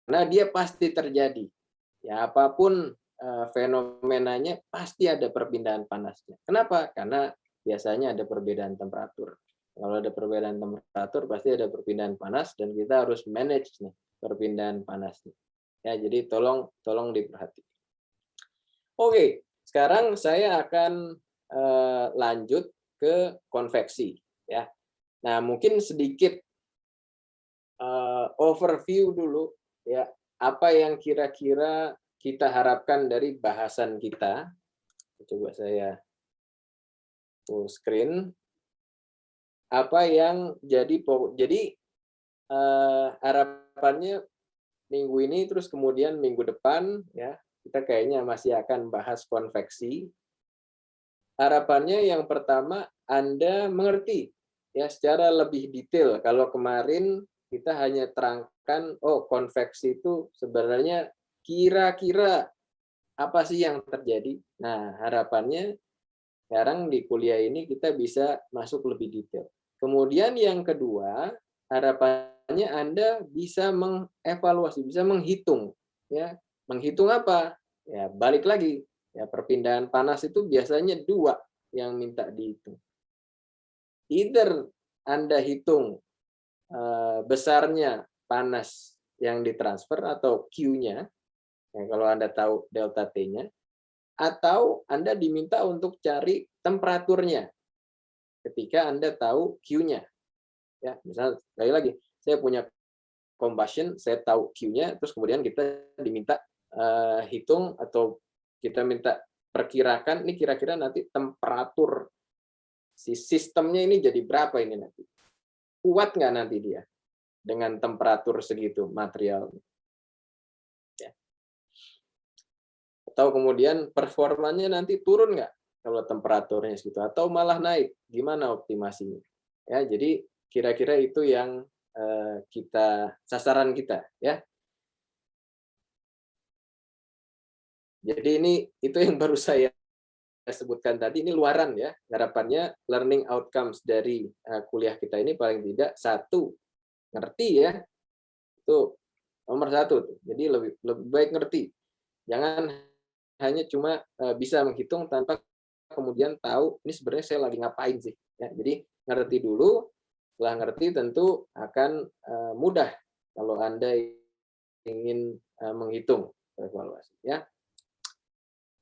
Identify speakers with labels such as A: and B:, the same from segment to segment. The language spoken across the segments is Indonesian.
A: Karena dia pasti terjadi. Ya, apapun fenomenanya pasti ada perpindahan panasnya. Kenapa? Karena biasanya ada perbedaan temperatur. Kalau ada perbedaan temperatur pasti ada perpindahan panas dan kita harus manage nih perpindahan panasnya. Ya, jadi tolong diperhatikan. Oke, sekarang saya akan lanjut ke konveksi ya. Nah, mungkin sedikit overview dulu ya, apa yang kira-kira kita harapkan dari bahasan kita. Coba saya full screen. Apa yang jadi harapannya minggu ini terus kemudian minggu depan ya, kita kayaknya masih akan bahas konveksi. Harapannya yang pertama Anda mengerti ya secara lebih detail. Kalau kemarin kita hanya terangkan, oh konveksi itu sebenarnya kira-kira apa sih yang terjadi. Nah, harapannya sekarang di kuliah ini kita bisa masuk lebih detail. Kemudian yang kedua, harapannya Anda bisa mengevaluasi, bisa menghitung. Ya, menghitung apa? Ya, balik lagi. Ya, perpindahan panas itu biasanya dua yang minta dihitung. Either Anda hitung besarnya panas yang ditransfer atau Q-nya, ya, kalau Anda tahu delta T-nya, atau Anda diminta untuk cari temperaturnya ketika Anda tahu Q-nya. Ya, misalnya sekali lagi, saya punya combustion, saya tahu Q-nya, terus kemudian kita diminta hitung atau kita minta perkirakan ini kira-kira nanti temperatur si sistemnya ini jadi berapa ini nanti. Kuat nggak nanti dia dengan temperatur segitu material. Ya. Atau kemudian performanya nanti turun nggak kalau temperaturnya segitu, atau malah naik, gimana optimasinya. Ya, jadi kira-kira itu yang sasaran kita ya. Jadi itu yang baru saya sebutkan tadi, ini luaran ya. Harapannya learning outcomes dari kuliah kita ini paling tidak satu, ngerti ya. Itu nomor satu. Jadi lebih baik ngerti. Jangan hanya cuma bisa menghitung tanpa kemudian tahu ini sebenarnya saya lagi ngapain sih. Ya, jadi ngerti dulu. Setelah ngerti tentu akan mudah kalau Anda ingin menghitung evaluasi ya.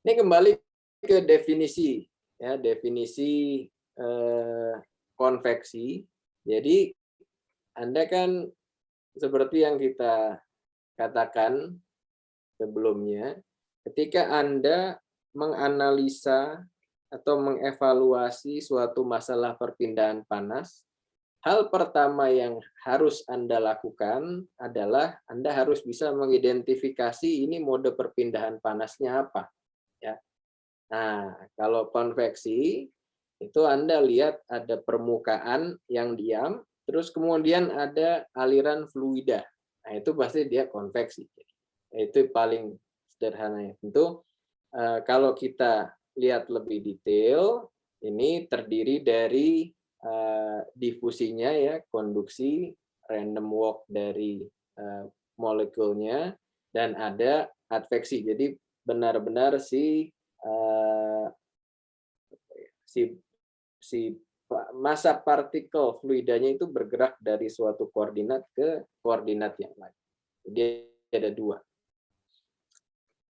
A: Ini kembali ke definisi ya, definisi konveksi. Jadi Anda kan seperti yang kita katakan sebelumnya, ketika Anda menganalisa atau mengevaluasi suatu masalah perpindahan panas, hal pertama yang harus Anda lakukan adalah Anda harus bisa mengidentifikasi ini mode perpindahan panasnya apa. Ya. Nah, kalau konveksi, itu Anda lihat ada permukaan yang diam, terus kemudian ada aliran fluida. Nah, itu pasti dia konveksi. Itu paling sederhananya. Tentu kalau kita lihat lebih detail, ini terdiri dari difusinya ya, konduksi, random walk dari molekulnya, dan ada adveksi. Jadi benar-benar si massa partikel fluidanya itu bergerak dari suatu koordinat ke koordinat yang lain. Jadi ada dua.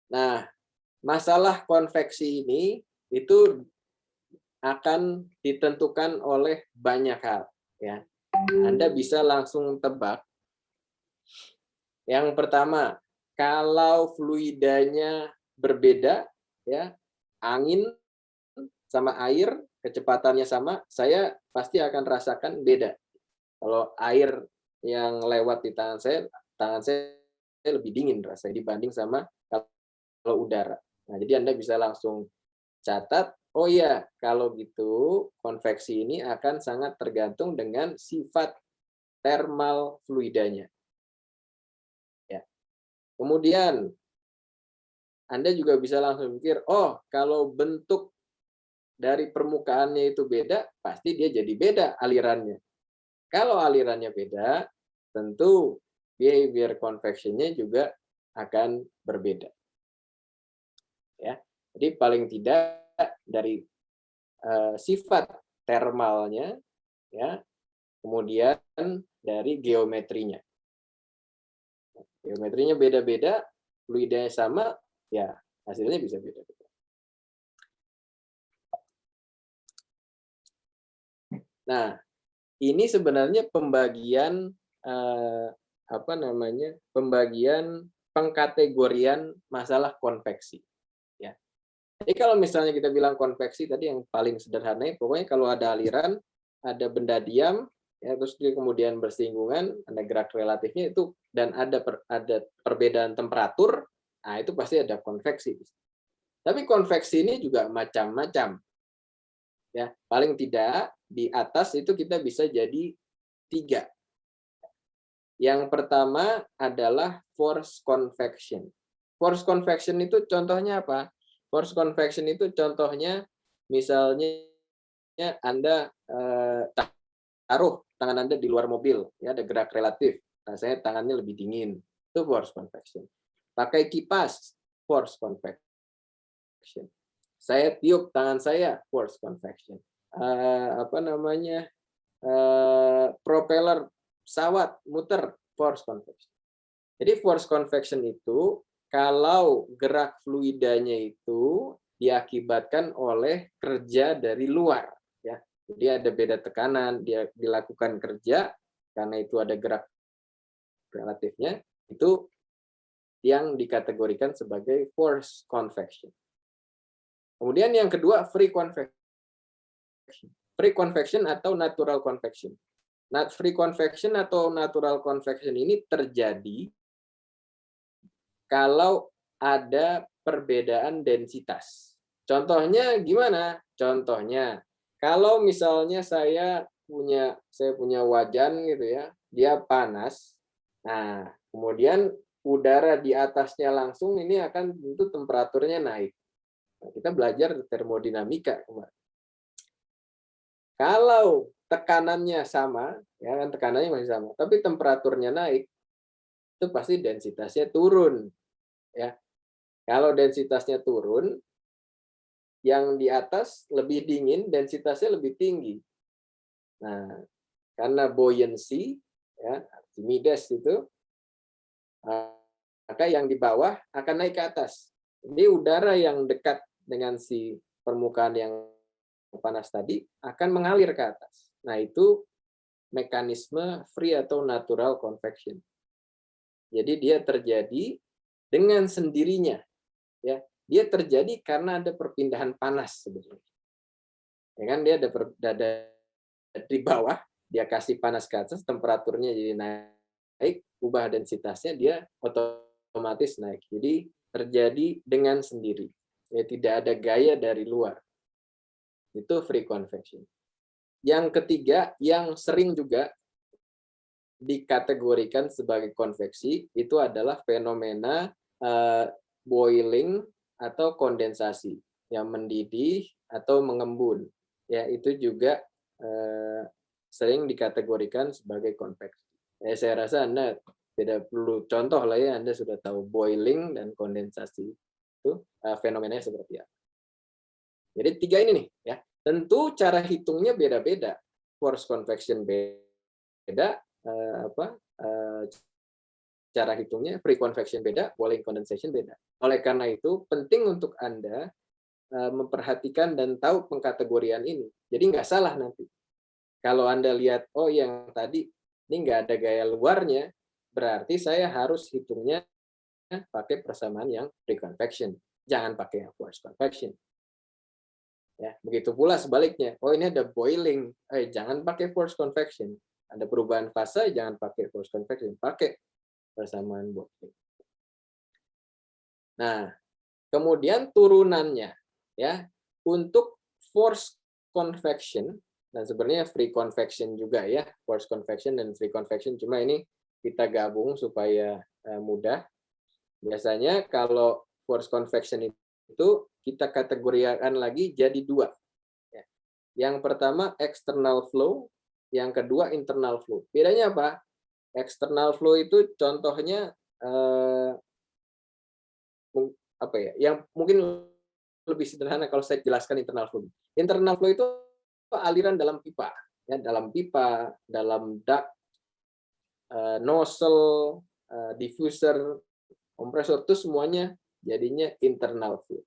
A: Nah, masalah konveksi ini itu akan ditentukan oleh banyak hal. Ya. Anda bisa langsung tebak. Yang pertama, kalau fluidanya berbeda, ya, angin sama air kecepatannya sama, saya pasti akan rasakan beda. Kalau air yang lewat di tangan saya lebih dingin rasanya dibanding sama kalau udara. Nah, jadi Anda bisa langsung catat, oh iya, kalau gitu konveksi ini akan sangat tergantung dengan sifat thermal fluidanya. Ya. Kemudian Anda juga bisa langsung pikir, oh kalau bentuk dari permukaannya itu beda, pasti dia jadi beda alirannya. Kalau alirannya beda, tentu behavior convection-nya juga akan berbeda. Ya. Jadi paling tidak dari sifat thermalnya, ya, kemudian dari geometrinya. Geometrinya beda-beda, fluidanya sama, ya hasilnya bisa beda-beda. Nah, ini sebenarnya pembagian pembagian pengkategorian masalah konveksi. Ya. Jadi kalau misalnya kita bilang konveksi tadi yang paling sederhana, pokoknya kalau ada aliran, ada benda diam, ya, terus dia kemudian bersinggungan, ada gerak relatifnya itu, dan ada perbedaan temperatur, nah itu pasti ada konveksi. Tapi konveksi ini juga macam-macam. Ya, paling tidak di atas itu kita bisa jadi 3. Yang pertama adalah force convection. Force convection itu contohnya apa? Force convection itu contohnya misalnya Anda taruh tangan Anda di luar mobil, ya ada gerak relatif. Rasanya tangannya lebih dingin. Itu force convection. Pakai kipas, force convection. Saya tiup tangan saya, force convection. Propeller pesawat muter, force convection. Jadi force convection itu kalau gerak fluidanya itu diakibatkan oleh kerja dari luar, ya. Jadi ada beda tekanan, dia dilakukan kerja karena itu ada gerak relatifnya, itu yang dikategorikan sebagai force convection. Kemudian yang kedua free convection. Free convection atau natural convection. Free convection atau natural convection ini terjadi kalau ada perbedaan densitas. Contohnya gimana? Contohnya, kalau misalnya saya punya wajan gitu ya, dia panas. Nah, kemudian udara di atasnya langsung ini akan tentu temperaturnya naik. Nah, kita belajar termodinamika kemarin. Kalau tekanannya sama, ya kan tekanannya masih sama, tapi temperaturnya naik, itu pasti densitasnya turun, ya. Kalau densitasnya turun, yang di atas lebih dingin, densitasnya lebih tinggi. Nah, karena buoyancy, ya, Archimedes itu, maka yang di bawah akan naik ke atas. Jadi udara yang dekat dengan si permukaan yang panas tadi akan mengalir ke atas. Nah, itu mekanisme free atau natural convection. Jadi dia terjadi dengan sendirinya, ya. Dia terjadi karena ada perpindahan panas sebetulnya. Ya kan, dia ada di bawah, dia kasih panas ke atas, temperaturnya jadi naik, ubah densitasnya, dia otomatis naik. Jadi terjadi dengan sendiri. Ya, tidak ada gaya dari luar. Itu free convection. Yang ketiga, yang sering juga dikategorikan sebagai konveksi, itu adalah fenomena boiling atau kondensasi, yang mendidih atau mengembun. Ya, itu juga sering dikategorikan sebagai konveksi. Saya rasa Anda tidak perlu contoh lah ya, Anda sudah tahu boiling dan kondensasi itu fenomenanya seperti apa. Jadi 3 ini nih, ya. Tentu cara hitungnya beda-beda. Force convection beda, cara hitungnya, free convection beda, boiling condensation beda. Oleh karena itu, penting untuk Anda memperhatikan dan tahu pengkategorian ini. Jadi nggak salah nanti. Kalau Anda lihat, oh yang tadi ini nggak ada gaya luarnya, berarti saya harus hitungnya pakai persamaan yang free convection. Jangan pakai yang force convection. Ya, begitu pula sebaliknya. Oh, ini ada boiling. Jangan pakai force convection. Ada perubahan fase, jangan pakai force convection. Pakai persamaan boiling. Nah, kemudian turunannya, ya, untuk force convection, dan sebenarnya free convection juga ya, force convection dan free convection, cuma ini kita gabung supaya mudah. Biasanya kalau force convection itu kita kategorikan lagi jadi 2. Yang pertama external flow, yang kedua internal flow. Bedanya apa? External flow itu contohnya apa ya? Yang mungkin lebih sederhana kalau saya jelaskan internal flow. Internal flow itu aliran dalam pipa, ya, dalam duct, nozzle, diffuser, kompresor itu semuanya jadinya internal flow.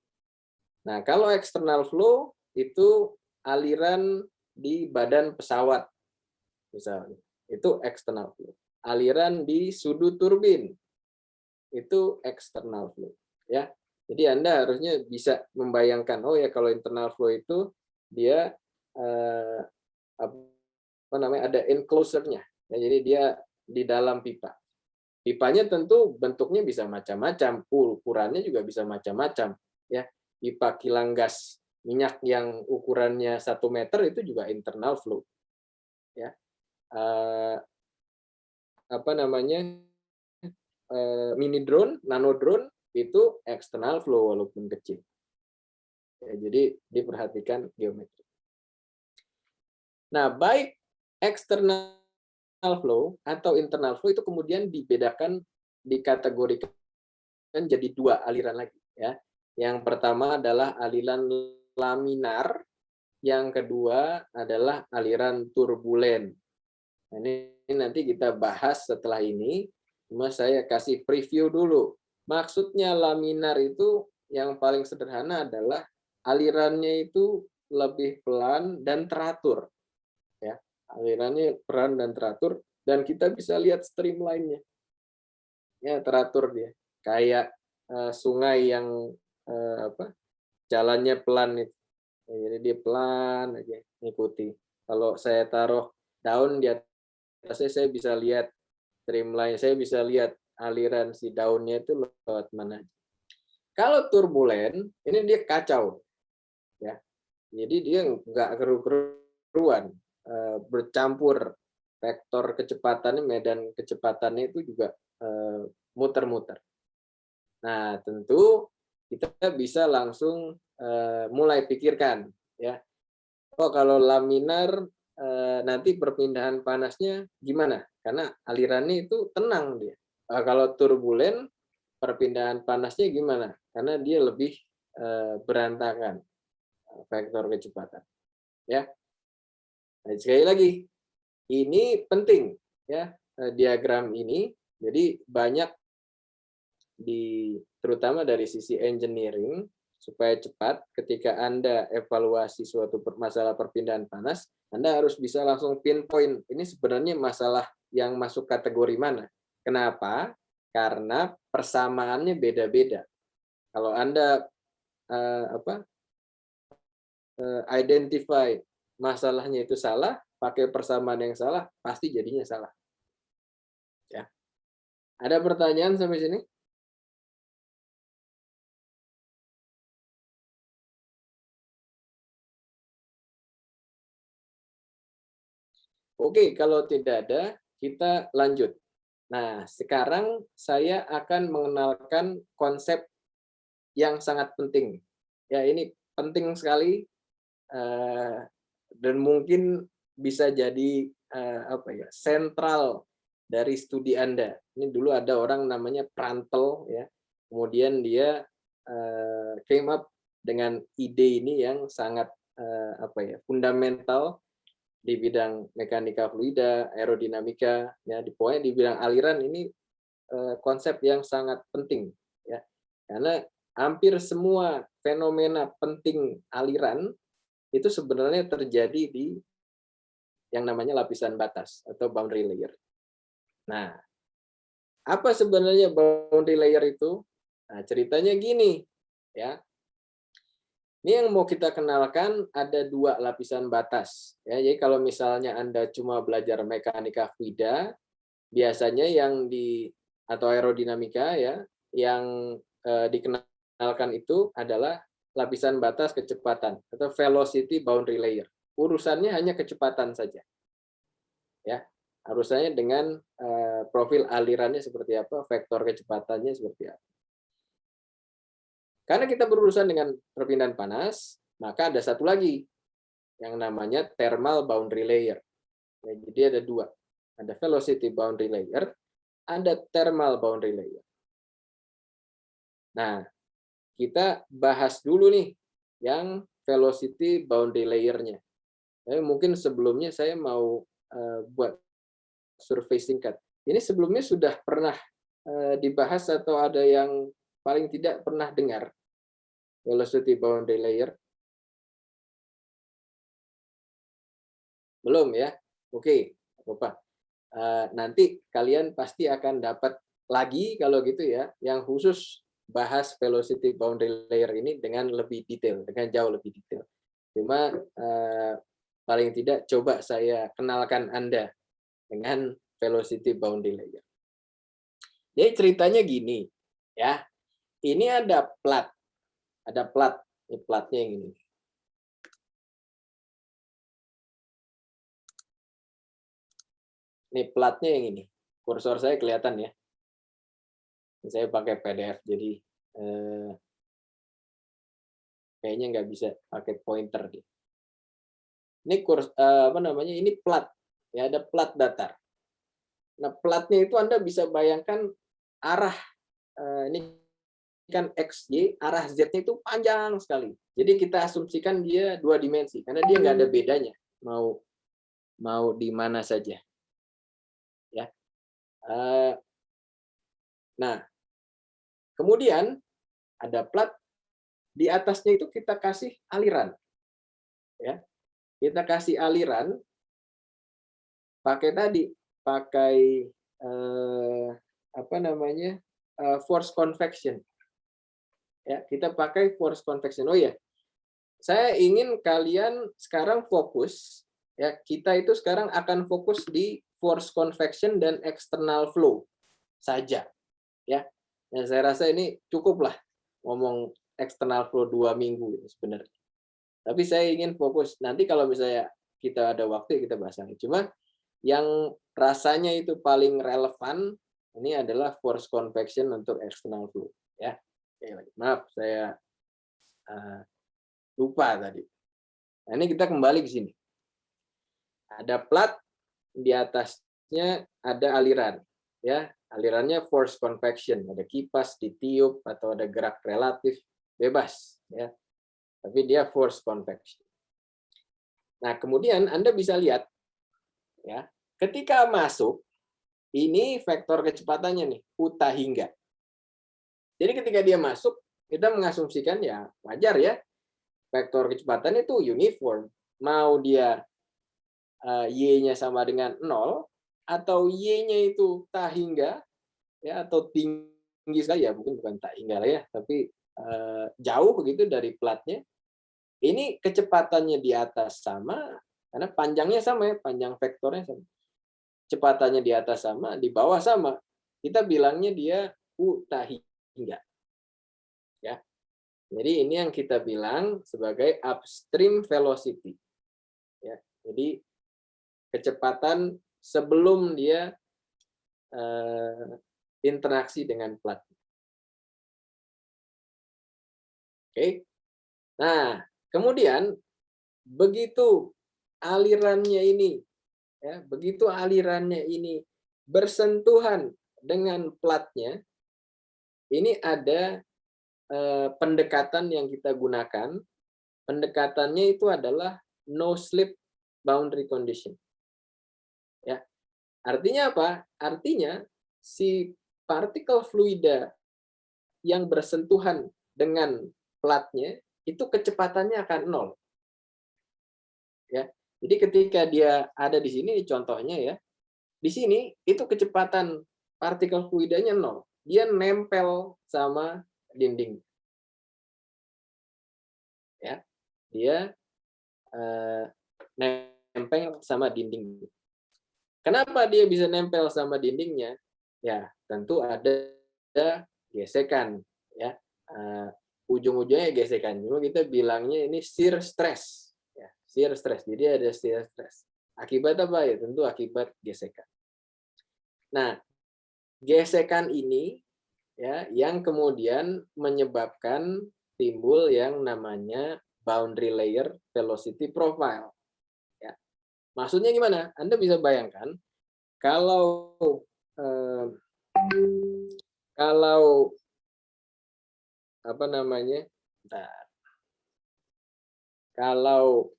A: Nah, kalau external flow itu aliran di badan pesawat misalnya. Itu external flow. Aliran di sudut turbin itu external flow, ya. Jadi Anda harusnya bisa membayangkan, oh ya kalau internal flow itu dia apa namanya, ada enclosure-nya. Ya, jadi dia di dalam pipa. Pipanya tentu bentuknya bisa macam-macam, ukurannya juga bisa macam-macam, ya. Pipa kilang gas minyak yang ukurannya 1 meter itu juga internal flow, ya. Apa namanya, mini drone, nano drone itu external flow walaupun kecil. Ya, jadi diperhatikan geometri. Nah, baik external flow atau internal flow itu kemudian dibedakan, dikategorikan jadi 2 aliran lagi, ya. Yang pertama adalah aliran laminar, yang kedua adalah aliran turbulen. Nah, ini nanti kita bahas setelah ini, cuma saya kasih preview dulu. Maksudnya laminar itu yang paling sederhana adalah alirannya itu lebih pelan dan teratur, ya. Alirannya pelan dan teratur dan kita bisa lihat streamline-nya. Ya, teratur dia. Kayak sungai yang jalannya pelan itu. Ya, jadi dia pelan aja ngikuti. Kalau saya taruh daun di atasnya saya bisa lihat streamline, saya bisa lihat aliran si daunnya itu lewat mana. Kalau turbulen, ini dia kacau, ya. Jadi dia nggak keru-keruan, bercampur vektor kecepatannya, medan kecepatannya itu juga muter-muter. Nah, tentu kita bisa langsung mulai pikirkan, ya. Oh, kalau laminar nanti perpindahan panasnya gimana? Karena alirannya itu tenang dia. Kalau turbulen perpindahan panasnya gimana? Karena dia lebih berantakan vektor kecepatan. Ya. Nah, sekali lagi, ini penting, ya, diagram ini. Jadi banyak terutama dari sisi engineering, supaya cepat ketika Anda evaluasi suatu masalah perpindahan panas, Anda harus bisa langsung pinpoint ini sebenarnya masalah yang masuk kategori mana. Kenapa? Karena persamaannya beda-beda. Kalau Anda identify masalahnya itu salah, pakai persamaan yang salah, pasti jadinya salah. Ya. Ada pertanyaan sampai sini? Oke, kalau tidak ada, kita lanjut. Nah, sekarang saya akan mengenalkan konsep yang sangat penting. Ya, ini penting sekali dan mungkin bisa jadi sentral dari studi Anda. Ini dulu ada orang namanya Prantl, ya. Kemudian dia came up dengan ide ini yang sangat fundamental di bidang mekanika fluida, aerodinamika, ya, pokoknya di bidang aliran ini konsep yang sangat penting, ya. Karena hampir semua fenomena penting aliran itu sebenarnya terjadi di yang namanya lapisan batas atau boundary layer. Nah, apa sebenarnya boundary layer itu? Nah, ceritanya gini, ya. Ini yang mau kita kenalkan ada 2 lapisan batas. Ya, jadi kalau misalnya Anda cuma belajar mekanika fluida, biasanya yang atau aerodinamika, ya, yang dikenalkan itu adalah lapisan batas kecepatan atau velocity boundary layer. Urusannya hanya kecepatan saja. Ya, urusannya dengan profil alirannya seperti apa, vektor kecepatannya seperti apa. Karena kita berurusan dengan perpindahan panas, maka ada satu lagi yang namanya thermal boundary layer. Ya, jadi ada 2. Ada velocity boundary layer, ada thermal boundary layer. Nah, kita bahas dulu nih yang velocity boundary layer-nya. Mungkin sebelumnya saya mau buat survei singkat. Ini sebelumnya sudah pernah dibahas atau ada yang paling tidak pernah dengar velocity boundary layer? Belum ya? Oke, apa-apa. Nanti kalian pasti akan dapat lagi kalau gitu ya, yang khusus bahas velocity boundary layer ini dengan lebih detail, dengan jauh lebih detail. Cuma paling tidak coba saya kenalkan Anda dengan velocity boundary layer. Jadi ceritanya gini, ya. Ini ada plat. Ada plat. Ini platnya yang ini. Ini platnya yang ini. Kursor saya kelihatan ya. Saya pakai PDF, jadi kayaknya nggak bisa pakai pointer. Ini ini plat. Ya, ada plat datar. Nah, platnya itu Anda bisa bayangkan arah ini kan X, Y, arah Z-nya itu panjang sekali. Jadi kita asumsikan dia 2 dimensi, karena dia nggak ada bedanya mau di mana saja. Ya. Nah, kemudian ada plat, di atasnya itu kita kasih aliran. Ya. Kita kasih aliran pakai force convection. Ya, kita pakai force convection. Oh ya, saya ingin kalian sekarang fokus, ya, kita itu sekarang akan fokus di force convection dan external flow saja, ya. Dan saya rasa ini cukuplah ngomong external flow 2 minggu sebenarnya. Tapi saya ingin fokus. Nanti kalau misalnya kita ada waktu kita bahas lagi. Cuma yang rasanya itu paling relevan ini adalah force convection untuk external flow, ya. Maaf, saya lupa tadi. Nah, ini kita kembali ke sini. Ada plat, di atasnya ada aliran, ya. Alirannya force convection, ada kipas, ditiup atau ada gerak relatif bebas, ya. Tapi dia force convection. Nah, kemudian Anda bisa lihat, ya, ketika masuk ini vektor kecepatannya nih, uta hingga. Jadi ketika dia masuk, kita mengasumsikan ya wajar ya, vektor kecepatan itu uniform. Mau dia y-nya sama dengan 0, atau y-nya itu tak hingga, ya, atau tinggi sekali ya, mungkin bukan tak hingga lah ya, tapi jauh begitu dari platnya. Ini kecepatannya di atas sama, karena panjangnya sama ya, panjang vektornya sama. Kecepatannya di atas sama, di bawah sama. Kita bilangnya dia u tak hingga. Ya. Jadi ini yang kita bilang sebagai upstream velocity. Ya. Jadi kecepatan sebelum dia interaksi dengan plat. Oke. Nah, kemudian begitu alirannya ini, ya, begitu alirannya ini bersentuhan dengan platnya, ini ada pendekatan yang kita gunakan. Pendekatannya itu adalah no slip boundary condition. Ya. Artinya apa? Artinya si partikel fluida yang bersentuhan dengan platnya itu kecepatannya akan 0. Ya. Jadi ketika dia ada di sini contohnya ya. Di sini itu kecepatan partikel fluidanya 0. Dia nempel sama dinding. Ya. Dia nempel sama dinding. Kenapa dia bisa nempel sama dindingnya? Ya, tentu ada gesekan, ya. Ujung-ujungnya gesekan. Cuma kita bilangnya ini shear stress, ya, shear stress. Jadi ada shear stress. Akibat apa ya? Tentu akibat gesekan. Nah, gesekan ini ya yang kemudian menyebabkan timbul yang namanya boundary layer velocity profile. Ya. Maksudnya gimana? Anda bisa bayangkan kalau eh, kalau apa namanya? Bentar. Kalau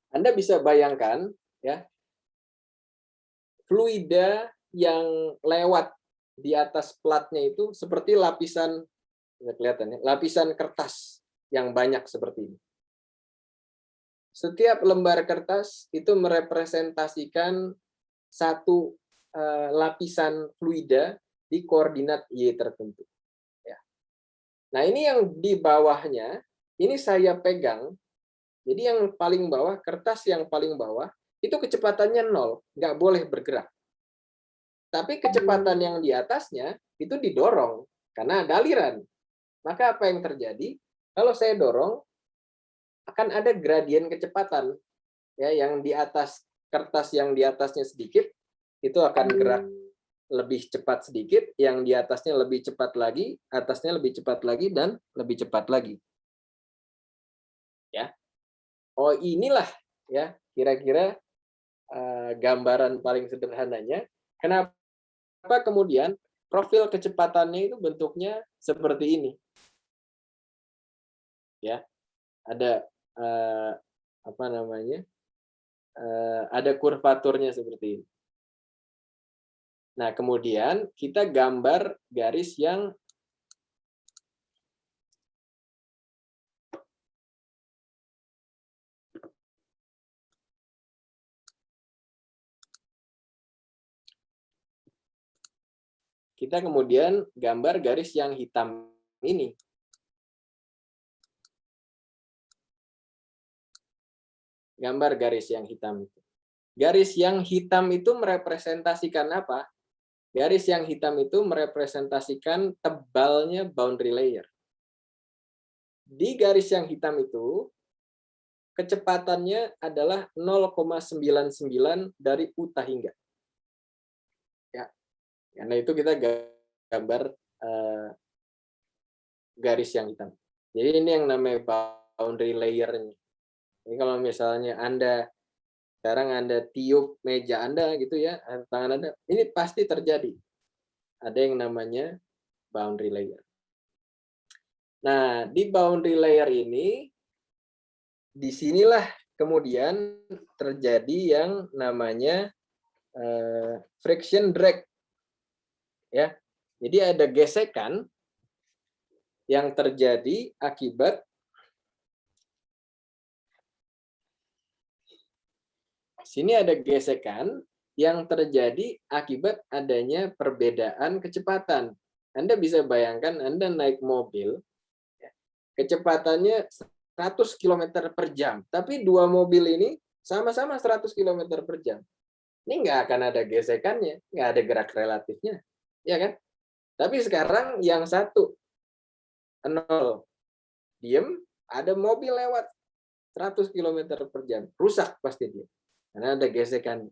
A: Anda bisa bayangkan ya, fluida yang lewat di atas platnya itu seperti lapisan, nggak kelihatan ya, lapisan kertas yang banyak seperti ini. Setiap lembar kertas itu merepresentasikan satu lapisan fluida di koordinat Y tertentu. Ya. Nah, ini yang di bawahnya, ini saya pegang. Jadi yang paling bawah, kertas yang paling bawah, itu kecepatannya 0, nggak boleh bergerak. Tapi kecepatan yang di atasnya itu didorong, karena ada aliran. Maka apa yang terjadi? Kalau saya dorong, akan ada gradien kecepatan. Ya, yang di atas kertas yang di atasnya sedikit, itu akan gerak lebih cepat sedikit, yang di atasnya lebih cepat lagi, atasnya lebih cepat lagi, dan lebih cepat lagi. Ya, oh inilah ya kira-kira gambaran paling sederhananya. Kenapa kemudian profil kecepatannya itu bentuknya seperti ini? Ya, ada apa namanya? Ada kurvaturnya seperti ini. Nah, kemudian kita gambar garis yang hitam ini. Gambar garis yang hitam itu. Garis yang hitam itu merepresentasikan apa? Garis yang hitam itu merepresentasikan tebalnya boundary layer. Di garis yang hitam itu, kecepatannya adalah 0,99 dari U hingga. Ya, karena itu kita gambar garis yang hitam. Jadi ini yang namanya boundary layer-nya. Jadi kalau misalnya sekarang Anda tiup meja Anda gitu ya, tangan Anda, ini pasti terjadi. Ada yang namanya boundary layer. Nah, di boundary layer ini, disinilah kemudian terjadi yang namanya friction drag. Ya, jadi ada gesekan yang terjadi akibat adanya perbedaan kecepatan. Anda bisa bayangkan Anda naik mobil, kecepatannya 100 km per jam, tapi dua mobil ini sama-sama 100 km per jam. Ini nggak akan ada gesekannya, nggak ada gerak relatifnya, ya kan? Tapi sekarang yang satu 0 diem, ada mobil lewat 100 km per jam, rusak pasti dia, karena ada gesekan.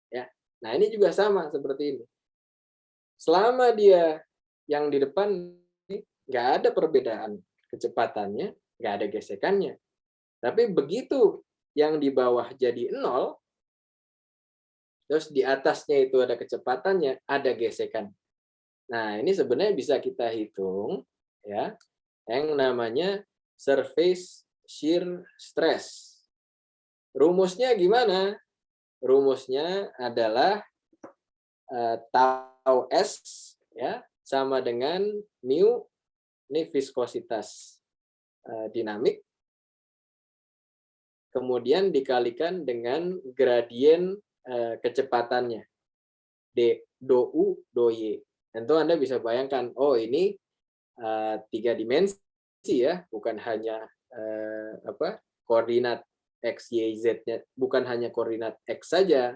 A: Ya, nah ini juga sama seperti ini. Selama dia yang di depan nggak ada perbedaan kecepatannya, nggak ada gesekannya. Tapi begitu yang di bawah jadi 0, terus di atasnya itu ada kecepatannya, ada gesekan. Nah, ini sebenarnya bisa kita hitung ya, yang namanya surface shear stress. Rumusnya gimana? Rumusnya adalah tau S ya sama dengan mu, ini viskositas dinamik, kemudian dikalikan dengan gradien kecepatannya do U do Y. Tentu Anda bisa bayangkan, oh ini 3 dimensi ya, bukan hanya koordinat X, Y, Z-nya, bukan hanya koordinat X saja.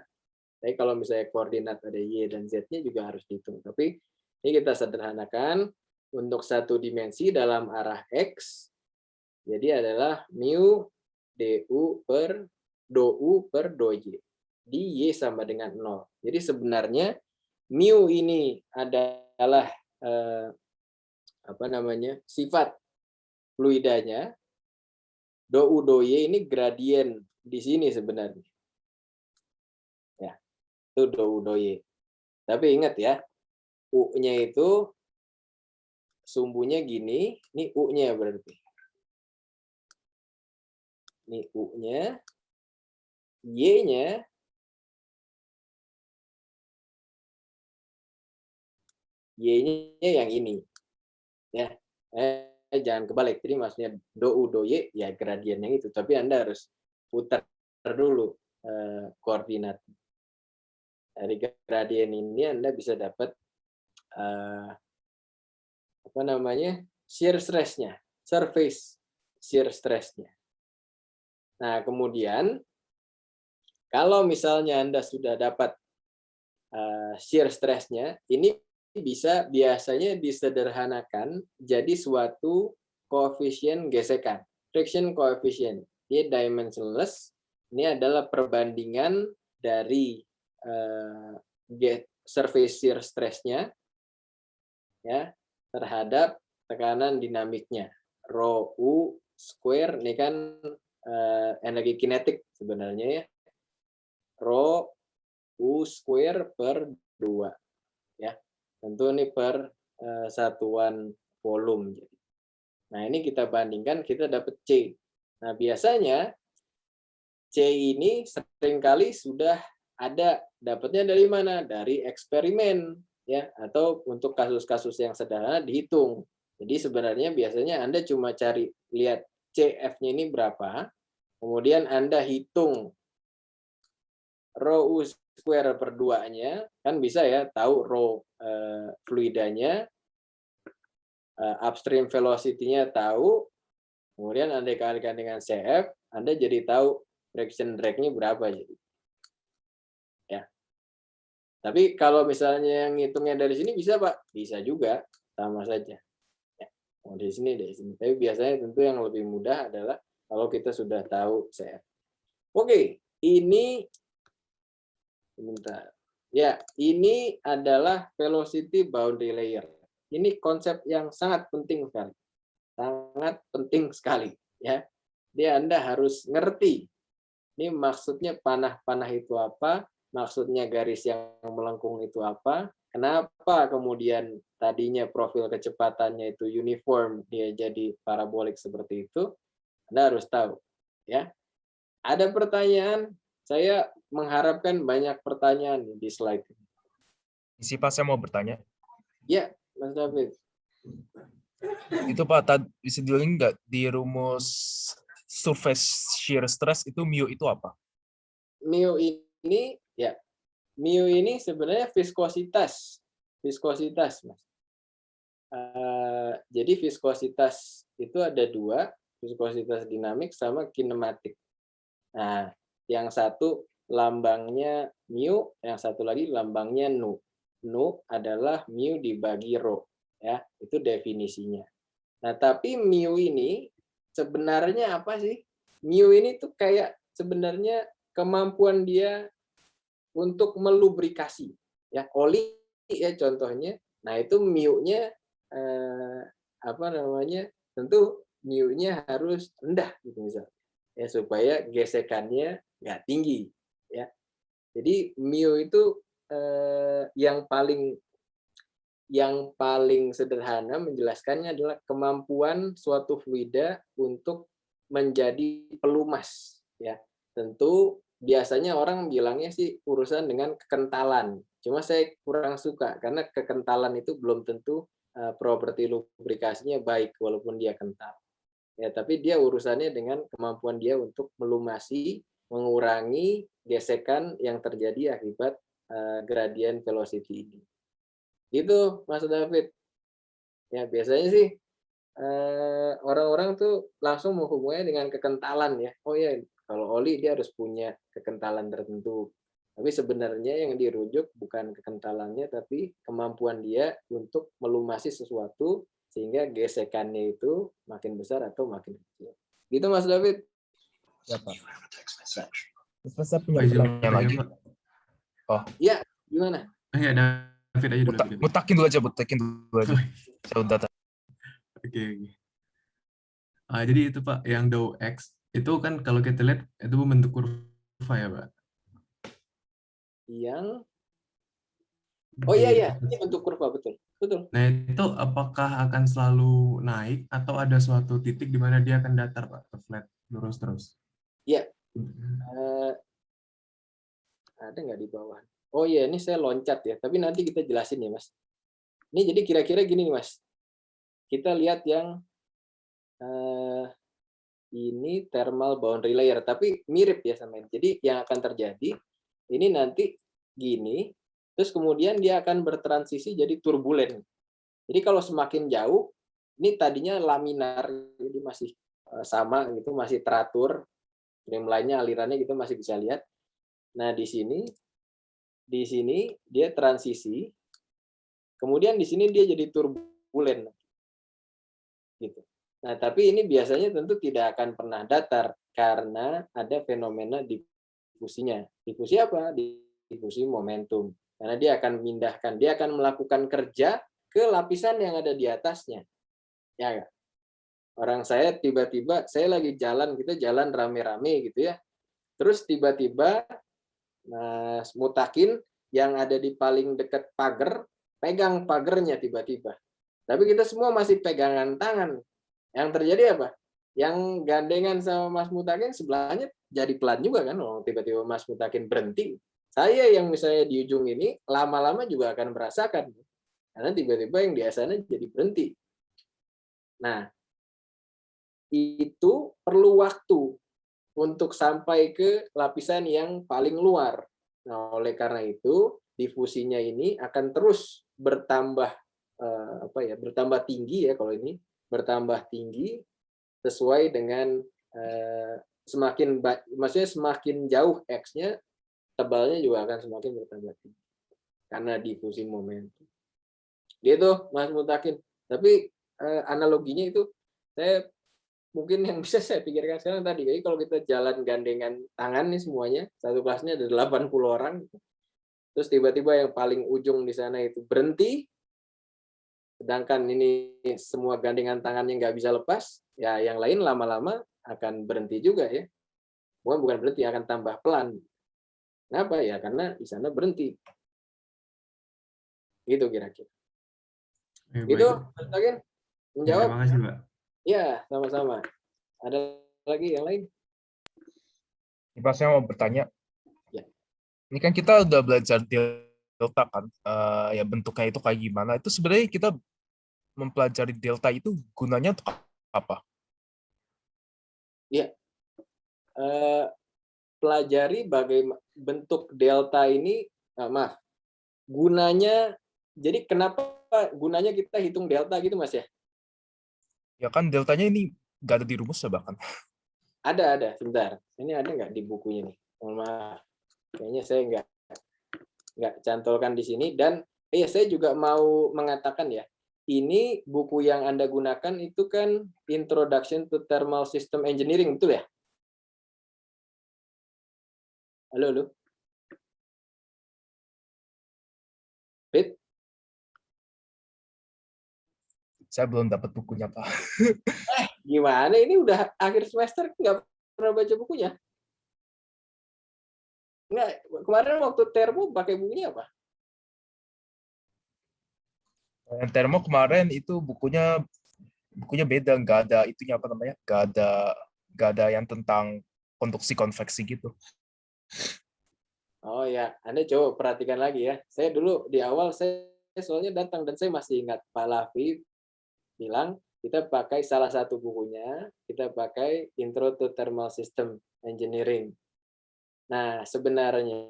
A: Tapi kalau misalnya koordinat ada Y dan Z-nya juga harus dihitung. Tapi ini kita sederhanakan, untuk satu dimensi dalam arah X, jadi adalah mu du per do U per do Y. Di Y sama dengan 0. Jadi sebenarnya mu ini adalah sifat fluidanya. Do U do Y ini gradien di sini sebenarnya. Ya, itu do U do Y. Tapi ingat ya, U-nya itu sumbunya gini, ini U-nya berarti. Ini U-nya, Y-nya yang ini. Ya. Jangan kebalik. Jadi maksudnya do U do Y ya gradien yang itu, tapi Anda harus putar dulu koordinat. Dari gradien ini Anda bisa dapat shear stress-nya, surface shear stress-nya. Nah, kemudian kalau misalnya Anda sudah dapat shear stress-nya, ini bisa biasanya disederhanakan jadi suatu koefisien gesekan, friction coefficient. Dia dimensionless. Ini adalah perbandingan dari surface shear stress-nya ya terhadap tekanan dinamiknya. Rho U square ini kan energi kinetik sebenarnya ya. Rho U square per 2 ya. Tentu ini per satuan volume. Nah, ini kita bandingkan, kita dapat C. Nah, biasanya C ini seringkali sudah ada, dapatnya dari mana? Dari eksperimen ya, atau untuk kasus-kasus yang sederhana dihitung. Jadi sebenarnya biasanya Anda cuma cari lihat CF-nya ini berapa, kemudian Anda hitung rho U square per 2-nya, kan bisa ya tahu rho fluidanya, upstream velocity-nya tahu, kemudian Anda kalikan dengan CF, Anda jadi tahu friction drag-nya berapa jadi. Ya. Tapi kalau misalnya yang ngitungnya dari sini bisa, Pak? Bisa juga, sama saja. Ya. Mau dari sini. Tapi biasanya tentu yang lebih mudah adalah kalau kita sudah tahu CF. Oke, ini sebentar. Ya, ini adalah velocity boundary layer. Ini konsep yang sangat penting sekali. Sangat penting sekali ya. Dia Anda harus ngerti. Ini maksudnya panah-panah itu apa? Maksudnya garis yang melengkung itu apa? Kenapa kemudian tadinya profil kecepatannya itu uniform, dia jadi parabolik seperti itu? Anda harus tahu ya. Ada pertanyaan? Saya mengharapkan banyak pertanyaan di slide ini.
B: Isi Pak, saya mau bertanya.
A: Ya, Mas David.
B: Itu Pak, bisa diulangi nggak di rumus surface shear stress itu mu itu apa?
A: Mu ini ya, mu ini sebenarnya viskositas, Mas. Jadi viskositas itu ada dua, viskositas dinamik sama kinematik. Nah, yang satu lambangnya mu, yang satu lagi lambangnya nu. Nu adalah mu dibagi rho, ya, itu definisinya. Nah, tapi mu ini sebenarnya apa sih? Mu ini tuh kayak sebenarnya kemampuan dia untuk melubrikasi, ya, oli ya contohnya. Nah, itu mu-nya tentu mu-nya harus rendah gitu misalnya. Ya, supaya gesekannya nggak tinggi ya. Jadi mu itu yang paling sederhana menjelaskannya adalah kemampuan suatu fluida untuk menjadi pelumas ya. Tentu biasanya orang bilangnya sih urusan dengan kekentalan. Cuma saya kurang suka karena kekentalan itu belum tentu properti lubrikasinya baik walaupun dia kental. Ya, tapi dia urusannya dengan kemampuan dia untuk melumasi, mengurangi gesekan yang terjadi akibat gradient velocity ini. Gitu, Mas David. Ya, biasanya sih orang-orang tuh langsung menghubungnya dengan kekentalan ya. Oh ya, kalau oli dia harus punya kekentalan tertentu. Tapi sebenarnya yang dirujuk bukan kekentalannya, tapi kemampuan dia untuk melumasi sesuatu sehingga gesekannya itu makin besar atau makin kecil. Gitu Mas David?
B: Ya Pak. Terus saya punya pertanyaan lagi. Oh.
A: Ya, gimana?
C: Ya, David aja dulu.
B: Mutakin dulu aja. Saya udah tahu.
C: Oke, oke. Jadi itu Pak, yang dow X itu kan kalau kita lihat itu bentuk kurva ya Pak.
A: Yang oh iya
C: Di
A: iya, ini
C: atas.
A: bentuk kurva betul. Betul.
C: Nah itu apakah akan selalu naik atau ada suatu titik di mana dia akan datar Pak, ke flat lurus terus?
A: Iya, ada nggak di bawah? Oh iya, ini saya loncat ya, tapi nanti kita jelasin ya, Mas. Ini jadi kira-kira gini nih, Mas. Kita lihat yang ini thermal boundary layer, tapi mirip ya sama ini. Jadi yang akan terjadi, ini nanti gini, terus kemudian dia akan bertransisi jadi turbulen. Jadi kalau semakin jauh, ini tadinya laminar, jadi masih sama gitu, masih teratur, streamline-nya, alirannya kita masih bisa lihat. Nah di sini dia transisi, kemudian di sini dia jadi turbulen, gitu. Nah tapi ini biasanya tentu tidak akan pernah datar karena ada fenomena difusinya. Difusi apa? Difusi momentum. Karena dia akan memindahkan, dia akan melakukan kerja ke lapisan yang ada di atasnya. Ya, orang saya tiba-tiba, saya lagi jalan, kita jalan rame-rame gitu ya. Terus tiba-tiba Mas Mutakin yang ada di paling dekat pagar, pegang pagernya tiba-tiba. Tapi kita semua masih pegangan tangan. Yang terjadi apa? Yang gandengan sama Mas Mutakin sebelahnya jadi pelan juga kan. Oh, tiba-tiba Mas Mutakin berhenti. Saya yang misalnya di ujung ini, lama-lama juga akan merasakan. Karena tiba-tiba yang di sana jadi berhenti. Nah, itu perlu waktu untuk sampai ke lapisan yang paling luar. Nah, oleh karena itu difusinya ini akan terus bertambah bertambah tinggi ya kalau ini bertambah tinggi sesuai dengan maksudnya semakin jauh X-nya tebalnya juga akan semakin bertambah tinggi karena difusi momentum. Gitu Mas Mutakin. Tapi analoginya itu saya mungkin yang bisa saya pikirkan sekarang tadi. Jadi kalau kita jalan gandengan tangan nih semuanya, satu kelasnya ada 80 orang, terus tiba-tiba yang paling ujung di sana itu berhenti, sedangkan ini semua gandengan tangannya nggak bisa lepas, ya yang lain lama-lama akan berhenti juga ya. Bukan berhenti, akan tambah pelan. Kenapa? Ya karena di sana berhenti. Gitu kira-kira. Gitu,
C: Baik.
A: mungkin
C: Ya,
A: menjawab?
C: terima kasih Pak.
A: Ya, sama-sama. Ada lagi yang lain?
B: Pak, saya mau bertanya.
A: Ya.
B: Ini kan kita udah belajar delta kan, ya bentuknya itu kayak gimana. Itu sebenarnya kita mempelajari delta itu gunanya untuk apa?
A: Ya, pelajari bagaimana bentuk delta ini, maaf, gunanya, jadi kenapa gunanya kita hitung delta gitu Mas ya?
B: Ya kan deltanya ini nggak ada di rumus ya bahkan.
A: Ada, sebentar. Ini ada nggak di bukunya nih? Mohon maaf, kayaknya saya nggak cantolkan di sini. Dan saya juga mau mengatakan ya, ini buku yang Anda gunakan itu kan Introduction to Thermal System Engineering, betul ya? Halo. Fit?
B: Saya belum dapat bukunya, Pak.
A: Gimana? Ini udah akhir semester, nggak pernah baca bukunya? Nggak, kemarin waktu termo pakai bukunya apa?
B: Yang termo kemarin itu bukunya beda, nggak ada itunya apa namanya, nggak ada yang tentang konduksi konveksi gitu.
A: Oh ya, Anda coba perhatikan lagi ya. Saya dulu di awal saya soalnya datang dan saya masih ingat Pak Lafi bilang kita pakai salah satu bukunya, kita pakai Intro to Thermal System Engineering. Nah, sebenarnya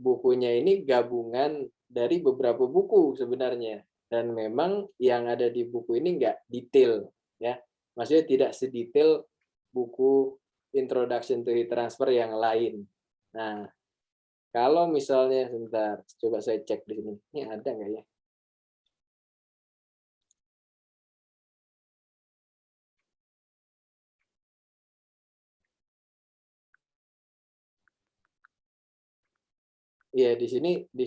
A: bukunya ini gabungan dari beberapa buku sebenarnya. Dan memang yang ada di buku ini nggak detail, ya. Maksudnya tidak sedetail buku Introduction to Heat Transfer yang lain. Nah, kalau misalnya sebentar, coba saya cek di sini. Ini ada nggak ya? Iya, di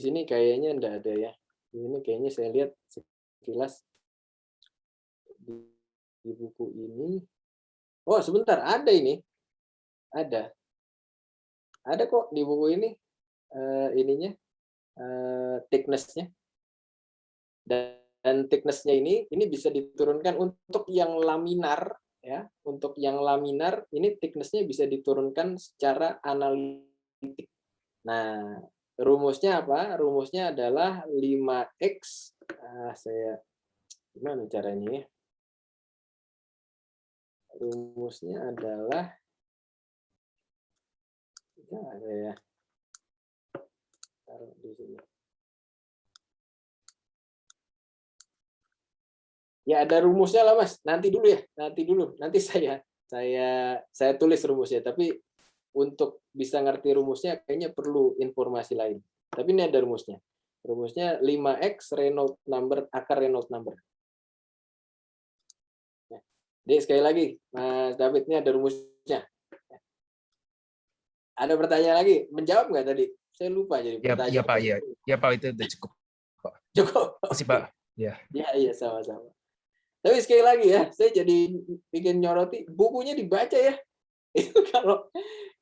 A: sini kayaknya enggak ada ya. Di sini kayaknya saya lihat sekilas di buku ini. Oh, sebentar, ada ini. Ada kok di buku ini ininya thickness-nya. Dan thickness-nya ini bisa diturunkan untuk yang laminar ya. Untuk yang laminar ini thickness-nya bisa diturunkan secara analitik. Nah, rumusnya apa? Rumusnya adalah 5x. Saya gimana caranya ya? Rumusnya adalah saya taruh di sini. Ya ada rumusnya lah Mas. Nanti dulu ya. Nanti saya tulis rumusnya. Tapi untuk bisa ngerti rumusnya kayaknya perlu informasi lain. Tapi ini ada rumusnya. Rumusnya 5x Reynolds number akar Reynolds number. Ya. Jadi sekali lagi, Mas David, ini ada rumusnya. Ada pertanyaan lagi? Menjawab nggak tadi? Saya lupa jadi pertanyaan.
B: Ya Pak, ya Pak, itu udah cukup. Pak.
A: Cukup.
B: Makasih Pak. Ya.
A: Iya sama-sama. Tapi sekali lagi ya, saya jadi bikin nyoroti bukunya dibaca ya. Itu kalau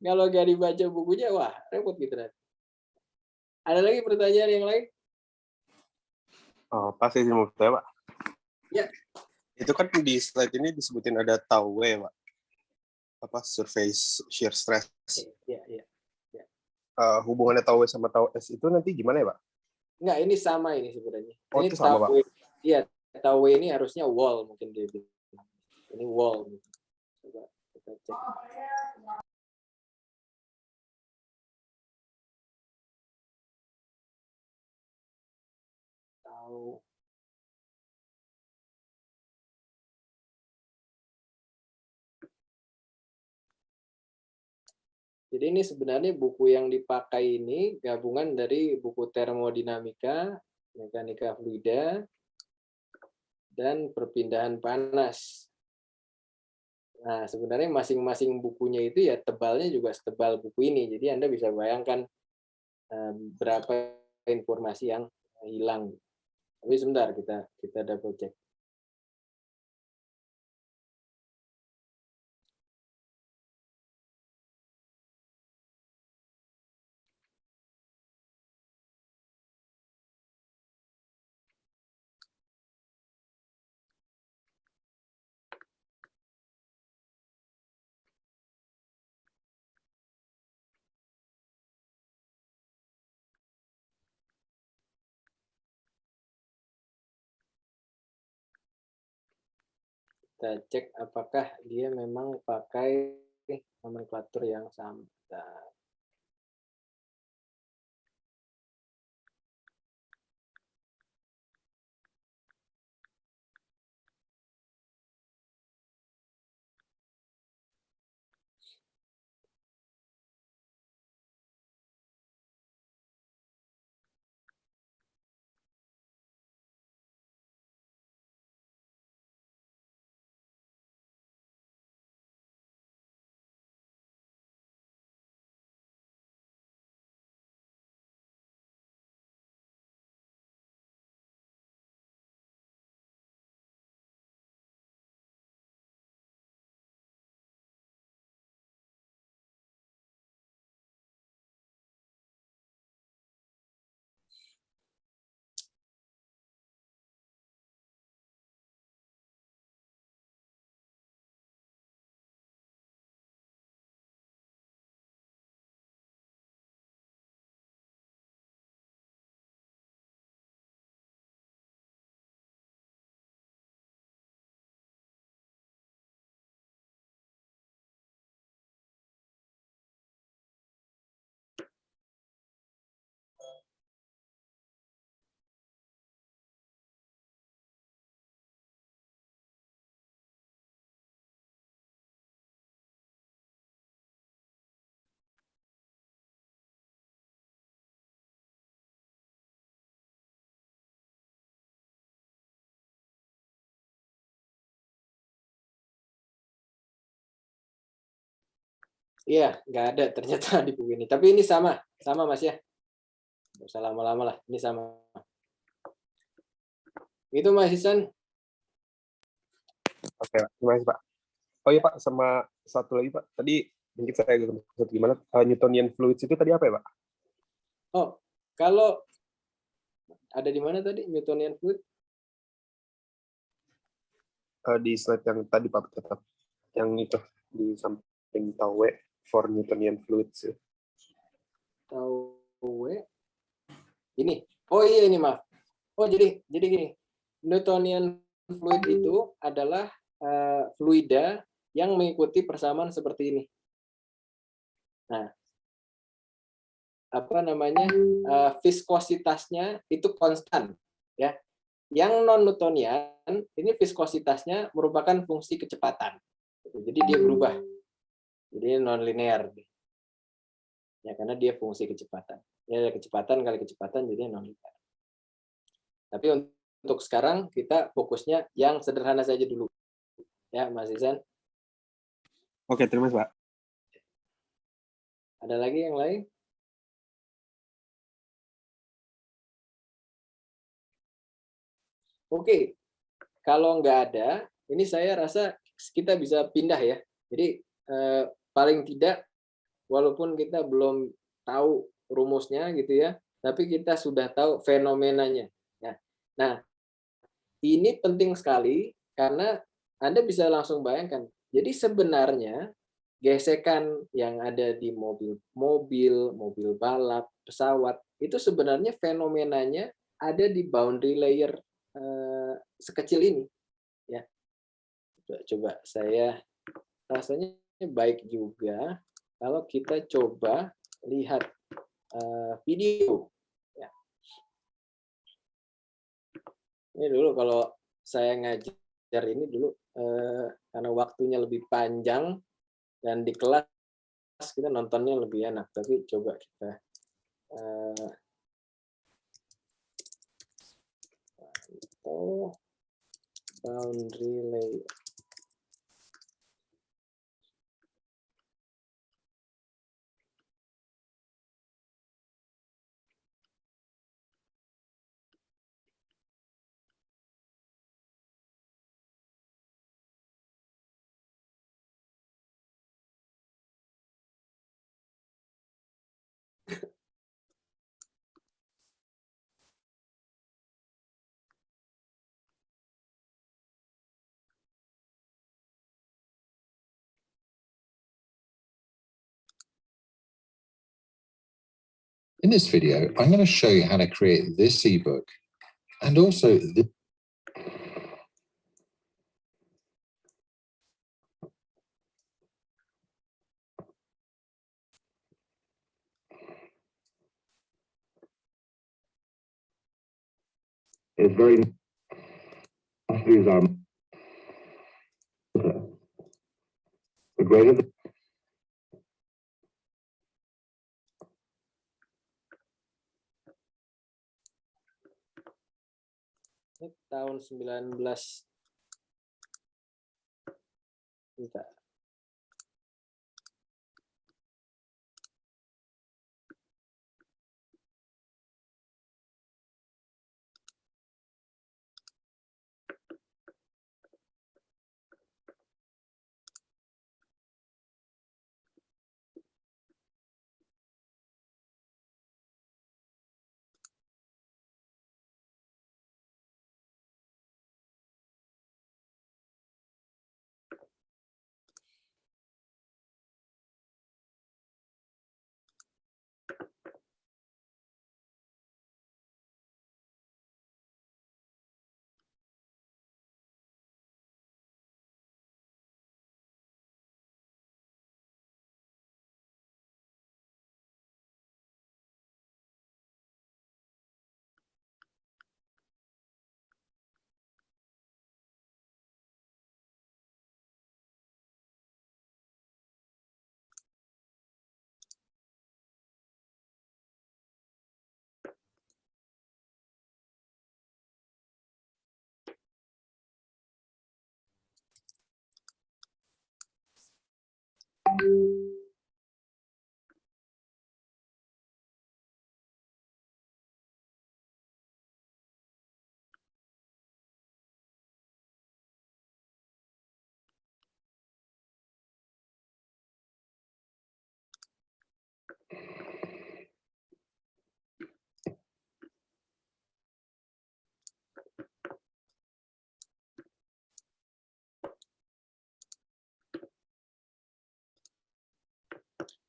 A: nggak dibaca bukunya, wah repot gitu nanti. Ada lagi pertanyaan yang lain?
D: Oh, pasti mau saya, Pak.
A: Ya.
D: Itu kan di slide ini disebutin ada tau W, Pak. Apa surface shear stress.
A: Iya.
D: Hubungannya tau W sama tau S itu nanti gimana ya, Pak?
A: Enggak, ini sama ini sebenarnya.
D: Oh,
A: ini
D: itu sama, Pak.
A: Iya, tau W ini harusnya wall mungkin dia bilang. Ini wall. Coba kita cek. Tahu. Jadi ini sebenarnya buku yang dipakai ini gabungan dari buku termodinamika, mekanika fluida, dan perpindahan panas. Nah, sebenarnya masing-masing bukunya itu ya tebalnya juga setebal buku ini. Jadi Anda bisa bayangkan berapa informasi yang hilang. Tapi sebentar kita double check. Kita cek apakah dia memang pakai nomenklatur yang sama. Iya, nggak ada ternyata di buku ini. Tapi ini sama Mas ya. Nggak usah lama-lama lah, ini sama. Itu Mas Isan.
D: Oke, Pak. Terima kasih, Pak. Oh iya, Pak, sama satu lagi, Pak. Tadi mungkin saya agak maksud gimana, Newtonian fluids itu tadi apa ya, Pak?
A: Oh, kalau ada di mana tadi Newtonian fluid?
D: Di slide yang tadi, Pak, tetap. Yang itu, di samping tau W for Newtonian fluids. Ya.
A: Tau W. Ini. Oh iya, ini maaf. Oh, jadi gini. Newtonian fluid itu adalah fluida yang mengikuti persamaan seperti ini. Nah, apa namanya? Viskositasnya itu konstan, ya. Yang non Newtonian ini viskositasnya merupakan fungsi kecepatan. Jadi dia berubah. Jadi non linear. Ya, karena dia fungsi kecepatan. Ya, kecepatan kali kecepatan jadi non linear. Tapi untuk sekarang kita fokusnya yang sederhana saja dulu. Ya, Mas Izan.
D: Oke, terima kasih, Pak.
A: Ada lagi yang lain? Oke, kalau nggak ada, ini saya rasa kita bisa pindah ya. Jadi paling tidak, walaupun kita belum tahu rumusnya gitu ya, tapi kita sudah tahu fenomenanya. Ya. Nah, ini penting sekali karena Anda bisa langsung bayangkan. Jadi sebenarnya gesekan yang ada di mobil balap, pesawat, itu sebenarnya fenomenanya ada di boundary layer sekecil ini. Ya, coba saya rasanya baik juga kalau kita coba lihat video. Ya. Ini dulu kalau saya ngajar ini dulu karena waktunya lebih panjang dan di kelas kita nontonnya lebih enak. Tapi coba kita boundary layer.
E: In this video, I'm going to show you how to create this ebook and also this. It's very these are the greater the
A: Ini tahun 19 Bentar.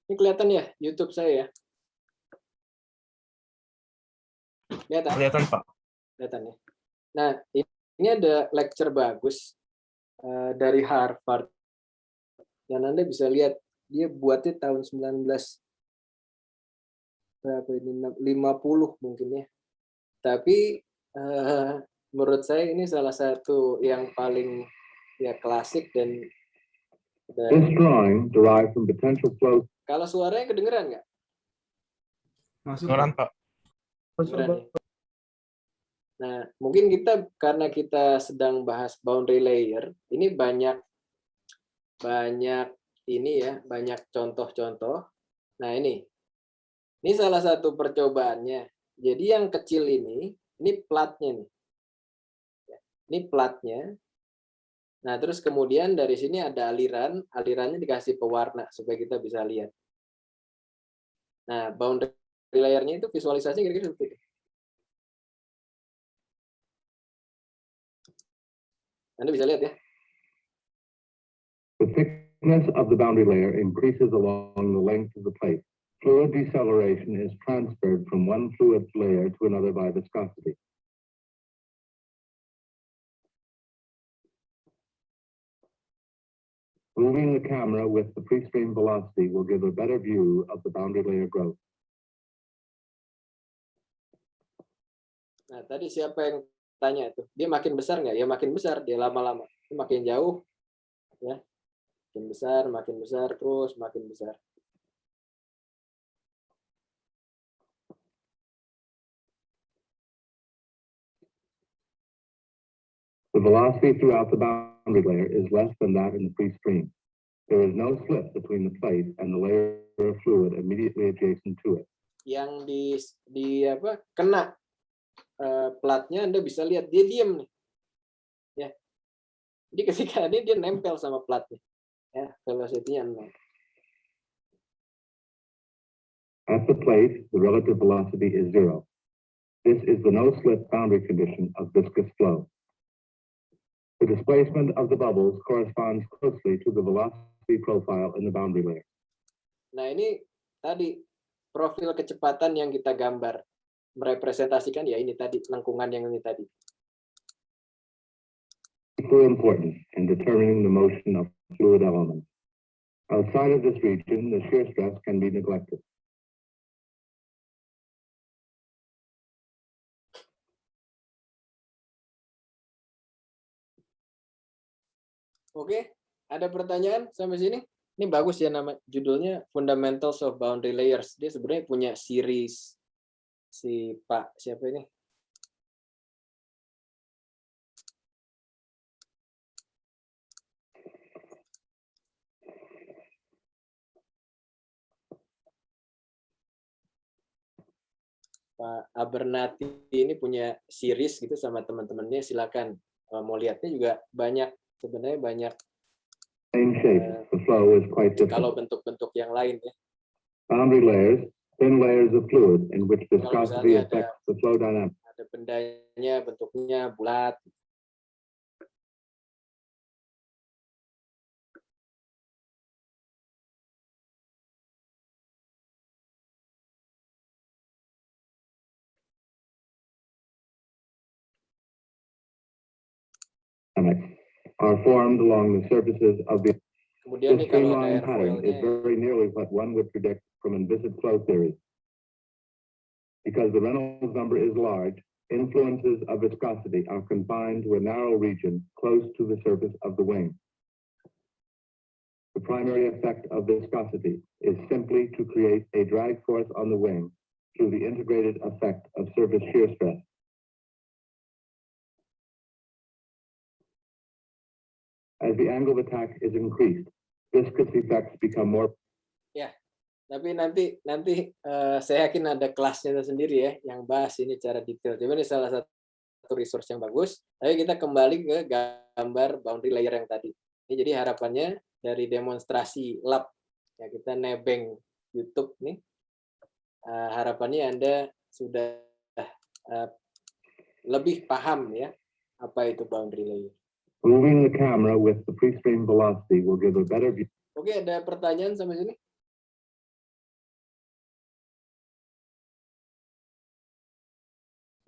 A: Ini kelihatan ya YouTube saya ya? Kelihatan?
B: Kelihatan, Pak.
A: Kelihatan ya. Nah, ini ada lecture bagus dari Harvard. Dan Anda bisa lihat dia buatnya tahun 1950 mungkin ya. Tapi menurut saya ini salah satu yang paling ya klasik dan
E: This drawing derived from potential flow.
A: kalau suaranya kedengeran nggak?
B: Kedengeran, Pak.
A: Kedengeran ya? Nah, mungkin karena kita sedang bahas boundary layer, ini banyak ini ya, banyak contoh-contoh. Nah, ini salah satu percobaannya. Jadi yang kecil ini platnya nih. Ini platnya. Nah, terus kemudian dari sini ada alirannya dikasih pewarna supaya kita bisa lihat. Nah, boundary layer-nya itu visualisasi kira-kira seperti itu. Anda bisa lihat ya.
E: The thickness of the boundary layer increases along the length of the plate. Fluid deceleration is transferred from one fluid layer to another by viscosity. Moving the camera with the pre-stream velocity will give a better view of the boundary layer growth.
A: Nah, tadi siapa yang tanya itu? Dia makin besar nggak? Ya makin besar, dia lama-lama. Makin jauh, ya. Makin besar, terus makin besar.
E: The velocity throughout the boundary layer is less than that in the pre-stream. There is no slip between the plate and the layer of fluid immediately adjacent to it.
A: Yang kena platnya Anda bisa lihat dia diam nih. Ya. Jadi ketika ini dia nempel sama platnya. Ya, velocity-nya 0.
E: At the plate, the relative velocity is 0. This is the no-slip boundary condition of viscous flow. The displacement of the bubbles corresponds closely to the velocity profile in the boundary layer.
A: Nah, ini tadi profil kecepatan yang kita gambar merepresentasikan ya ini tadi lengkungan yang ini tadi.
E: Equally important in determining the motion of fluid elements. Outside of this region, the shear stress can be neglected.
A: Oke, ada pertanyaan sampai sini? Ini bagus ya nama judulnya Fundamentals of Boundary Layers. Dia sebenarnya punya series si Pak siapa ini? Pak Abernathy ini punya series gitu sama teman-temannya, silakan mau lihatnya juga banyak sebenarnya banyak.
E: Same shape, the flow is quite
A: Kalau
E: different.
A: bentuk-bentuk yang lain ya.
E: Boundary layers, thin layers of fluid in which
A: Kalau
E: viscosity
A: misalnya
E: affects the flow dynamics.
A: ada bendanya bentuknya bulat.
E: Are formed along the surfaces of the
A: Kemudian nih kalau ada
E: streamline pattern is
A: airfoilnya,
E: very nearly what one would predict from inviscid flow theory. Because the Reynolds number is large, influences of viscosity are confined to a narrow region close to the surface of the wing. The primary effect of viscosity is simply to create a drag force on the wing through the integrated effect of surface shear stress. As the angle of attack is increased, viscous effects become more.
A: ya. Tapi nanti saya yakin ada kelasnya sendiri ya yang bahas ini secara detail. Coba ini salah satu resource yang bagus. Tapi kita kembali ke gambar boundary layer yang tadi. Ini jadi harapannya dari demonstrasi lab ya kita nebeng YouTube nih. Harapannya Anda sudah lebih paham ya apa itu boundary layer.
E: Moving the camera with the pre-stream velocity will give a better view.
A: Oke, ada pertanyaan sampai sini?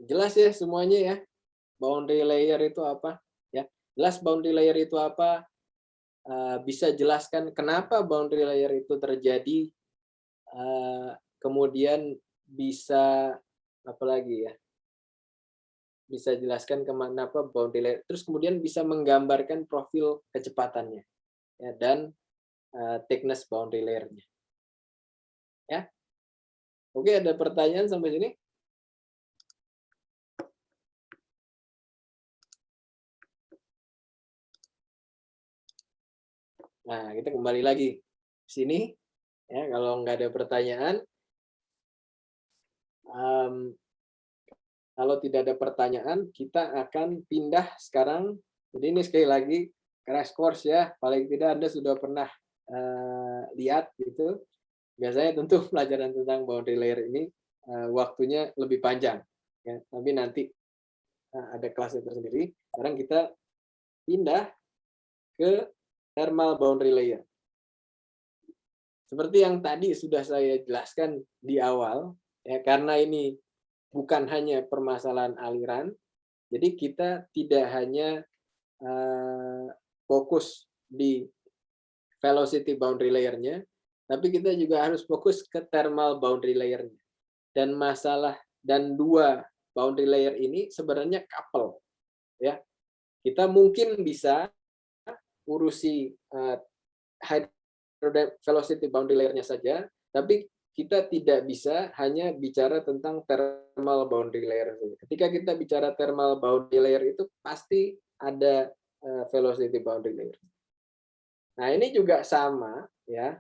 A: Jelas ya semuanya ya. Boundary layer itu apa? Ya, jelas boundary layer itu apa? Bisa jelaskan kenapa boundary layer itu terjadi. Kemudian bisa apa lagi ya? Bisa jelaskan kenapa boundary layer. Terus kemudian bisa menggambarkan profil kecepatannya, ya, dan thickness boundary layer-nya. Ya, oke, ada pertanyaan sampai sini? Nah, kita kembali lagi ke sini. Ya, kalau nggak ada pertanyaan, kalau tidak ada pertanyaan, kita akan pindah sekarang. Jadi ini sekali lagi crash course ya. Paling tidak Anda sudah pernah lihat gitu. Biasanya tentu pelajaran tentang boundary layer ini waktunya lebih panjang. Ya, tapi nanti ada kelasnya tersendiri. Sekarang kita pindah ke thermal boundary layer. Seperti yang tadi sudah saya jelaskan di awal, ya, karena ini bukan hanya permasalahan aliran, jadi kita tidak hanya fokus di velocity boundary layer-nya, tapi kita juga harus fokus ke thermal boundary layer-nya. Dan dua boundary layer ini sebenarnya couple, ya. Kita mungkin bisa urusi velocity boundary layer-nya saja, tapi kita tidak bisa hanya bicara tentang thermal boundary layer. Ketika kita bicara thermal boundary layer itu pasti ada velocity boundary layer. Nah, ini juga sama ya,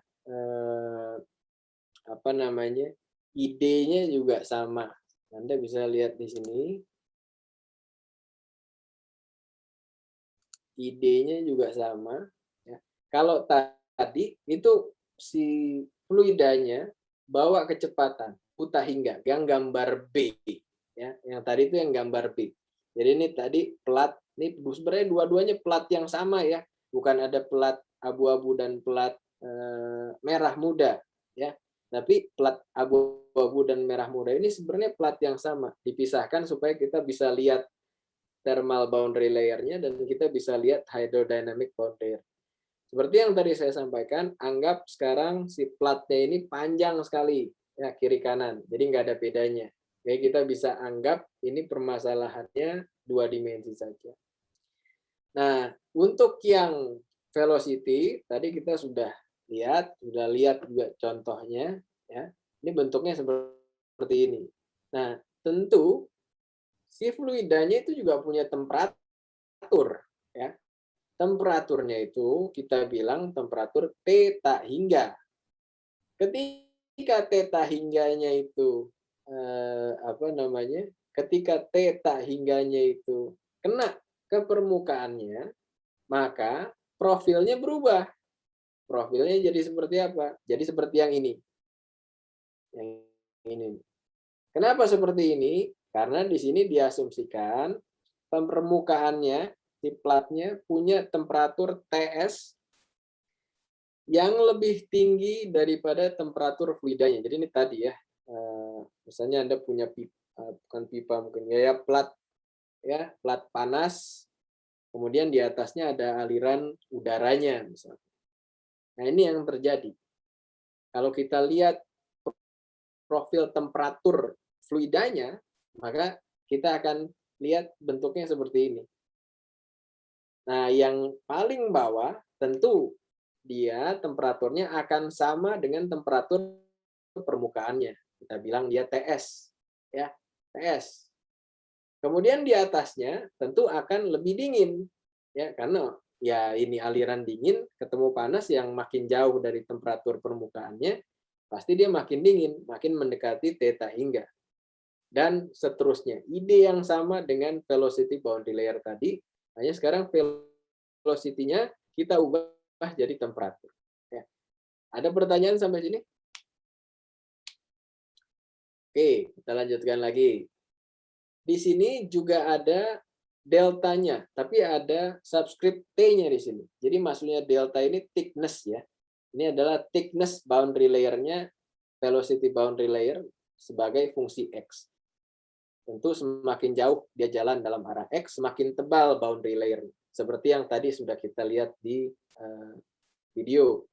A: apa namanya, idenya juga sama. Anda bisa lihat di sini. Idenya juga sama. Ya. Kalau tadi itu si fluidanya bawa kecepatan putah hingga yang gambar B, ya, yang tadi itu yang gambar B. Jadi ini tadi plat, ini sebenarnya dua-duanya plat yang sama ya, bukan ada plat abu-abu dan plat merah muda, ya. Tapi plat abu-abu dan merah muda ini sebenarnya plat yang sama, dipisahkan supaya kita bisa lihat thermal boundary layer-nya dan kita bisa lihat hydrodynamic boundary layer. Seperti yang tadi saya sampaikan, anggap sekarang si platnya ini panjang sekali, ya, kiri kanan, jadi nggak ada bedanya. Jadi kita bisa anggap ini permasalahannya dua dimensi saja. Nah, untuk yang velocity tadi kita sudah lihat juga contohnya, ya. Ini bentuknya seperti ini. Nah, tentu si fluidanya itu juga punya temperatur, ya. Temperaturnya itu kita bilang temperatur theta hingga. Ketika theta hingganya itu ketika theta hingganya itu kena ke permukaannya, maka profilnya berubah. Profilnya jadi seperti apa? Jadi seperti yang ini. Yang ini. Kenapa seperti ini? Karena di sini diasumsikan permukaannya, si platnya punya temperatur TS yang lebih tinggi daripada temperatur fluidanya. Jadi ini tadi ya, misalnya Anda punya pipa, bukan pipa mungkin ya, plat panas, kemudian di atasnya ada aliran udaranya misalnya. Nah, ini yang terjadi. Kalau kita lihat profil temperatur fluidanya, maka kita akan lihat bentuknya seperti ini. Nah, yang paling bawah tentu dia temperaturnya akan sama dengan temperatur permukaannya. Kita bilang dia TS, ya, TS. Kemudian di atasnya tentu akan lebih dingin, ya, karena ya ini aliran dingin ketemu panas yang makin jauh dari temperatur permukaannya, pasti dia makin dingin, makin mendekati theta hingga. Dan seterusnya. Ide yang sama dengan velocity boundary layer tadi, hanya sekarang velocity-nya kita ubah jadi temperatur. Ya. Ada pertanyaan sampai sini? Oke, kita lanjutkan lagi. Di sini juga ada deltanya, tapi ada subscript T-nya di sini. Jadi maksudnya delta ini thickness ya. Ini adalah thickness boundary layer-nya, velocity boundary layer sebagai fungsi X. tentu semakin jauh dia jalan dalam arah X, semakin tebal boundary layer. Seperti yang tadi sudah kita lihat di video.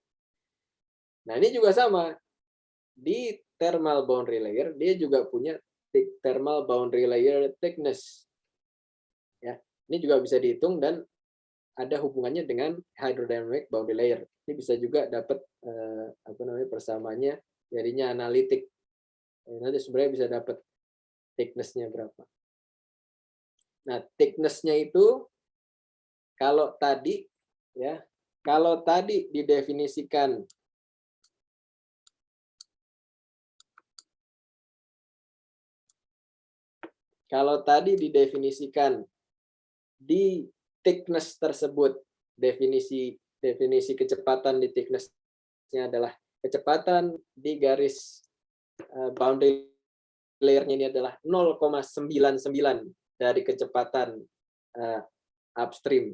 A: Nah, ini juga sama. Di thermal boundary layer, dia juga punya thermal boundary layer thickness. Ya, ini juga bisa dihitung dan ada hubungannya dengan hydrodynamic boundary layer. Ini bisa juga dapat persamaannya jadinya analitik. Nanti sebenarnya bisa dapat thickness-nya berapa. Nah, thickness-nya itu kalau tadi didefinisikan di thickness tersebut, definisi kecepatan di thickness-nya adalah kecepatan di garis boundary layer-nya ini adalah 0,99 dari kecepatan upstream-nya,